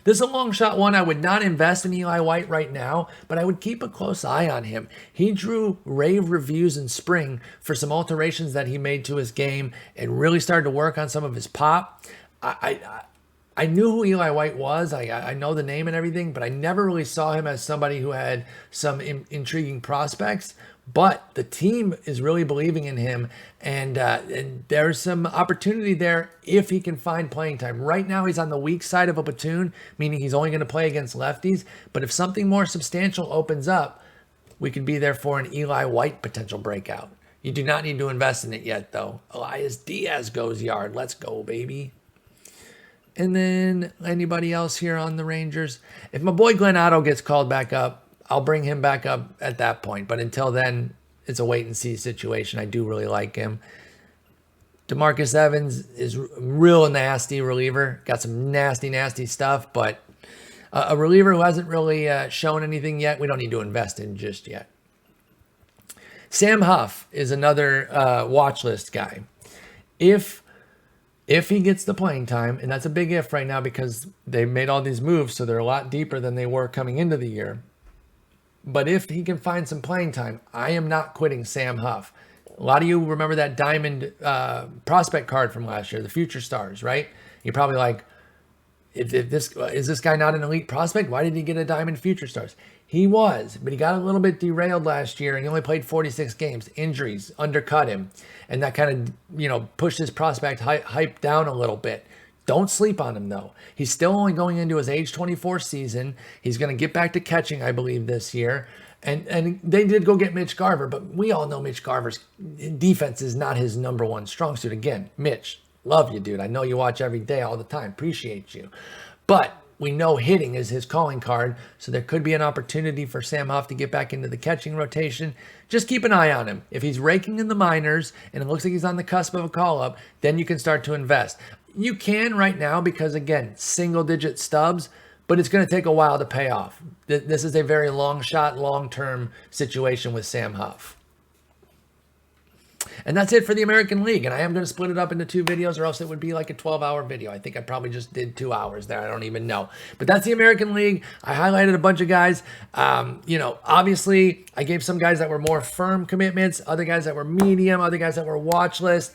S1: This is a long shot one. I would not invest in Eli White right now, but I would keep a close eye on him. He drew rave reviews in spring for some alterations that he made to his game and really started to work on some of his pop. I knew who Eli White was. I know the name and everything, but I never really saw him as somebody who had some intriguing prospects. But the team is really believing in him, and there's some opportunity there if he can find playing time. Right now, he's on the weak side of a platoon, meaning he's only going to play against lefties. But if something more substantial opens up, we could be there for an Eli White potential breakout. You do not need to invest in it yet, though. Elias Diaz goes yard. Let's go, baby. And then anybody else here on the Rangers? If my boy Glenn Otto gets called back up, I'll bring him back up at that point. But until then, it's a wait-and-see situation. I do really like him. DeMarcus Evans is a real nasty reliever. Got some nasty, nasty stuff. But a reliever who hasn't really shown anything yet, we don't need to invest in just yet. Sam Huff is another watch list guy. If he gets the playing time, and that's a big if right now because they made all these moves, so they're a lot deeper than they were coming into the year. But if he can find some playing time, I am not quitting Sam Huff. A lot of you remember that diamond prospect card from last year, the Future Stars, right? You're probably like, is this guy not an elite prospect? Why did he get a diamond Future Stars? He was, but he got a little bit derailed last year, and he only played 46 games. Injuries undercut him, and that kind of pushed his prospect hype down a little bit. Don't sleep on him, though. He's still only going into his age 24 season. He's going to get back to catching, I believe, this year. And they did go get Mitch Garver, but we all know Mitch Garver's defense is not his number one strong suit. Again, Mitch, love you, dude. I know you watch every day, all the time. Appreciate you. But we know hitting is his calling card, so there could be an opportunity for Sam Huff to get back into the catching rotation. Just keep an eye on him. If he's raking in the minors and it looks like he's on the cusp of a call-up, then you can start to invest. You can right now because, again, single-digit stubs, but it's going to take a while to pay off. This is a very long shot, long-term situation with Sam Huff. And that's it for the American League. And I am going to split it up into 2 videos or else it would be like a 12-hour video. I think I probably just did 2 hours there. I don't even know. But that's the American League. I highlighted a bunch of guys. Obviously, I gave some guys that were more firm commitments, other guys that were medium, other guys that were watch list.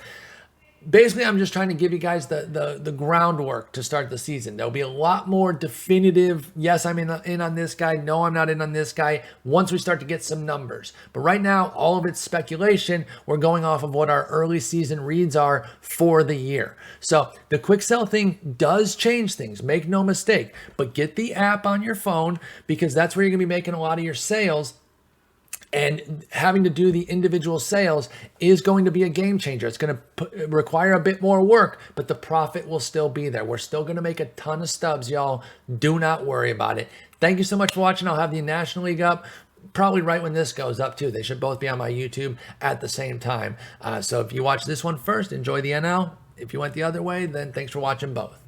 S1: Basically, I'm just trying to give you guys the groundwork to start the season. There'll be a lot more definitive, yes, I'm in on this guy, no, I'm not in on this guy, once we start to get some numbers. But right now, all of it's speculation. We're going off of what our early season reads are for the year. So the quick sell thing does change things, make no mistake. But get the app on your phone because that's where you're going to be making a lot of your sales. And having to do the individual sales is going to be a game changer. It's going to require a bit more work, but the profit will still be there. We're still going to make a ton of stubs, y'all. Do not worry about it. Thank you so much for watching. I'll have the National League up probably right when this goes up, too. They should both be on my YouTube at the same time. So if you watch this one first, enjoy the NL. If you went the other way, then thanks for watching both.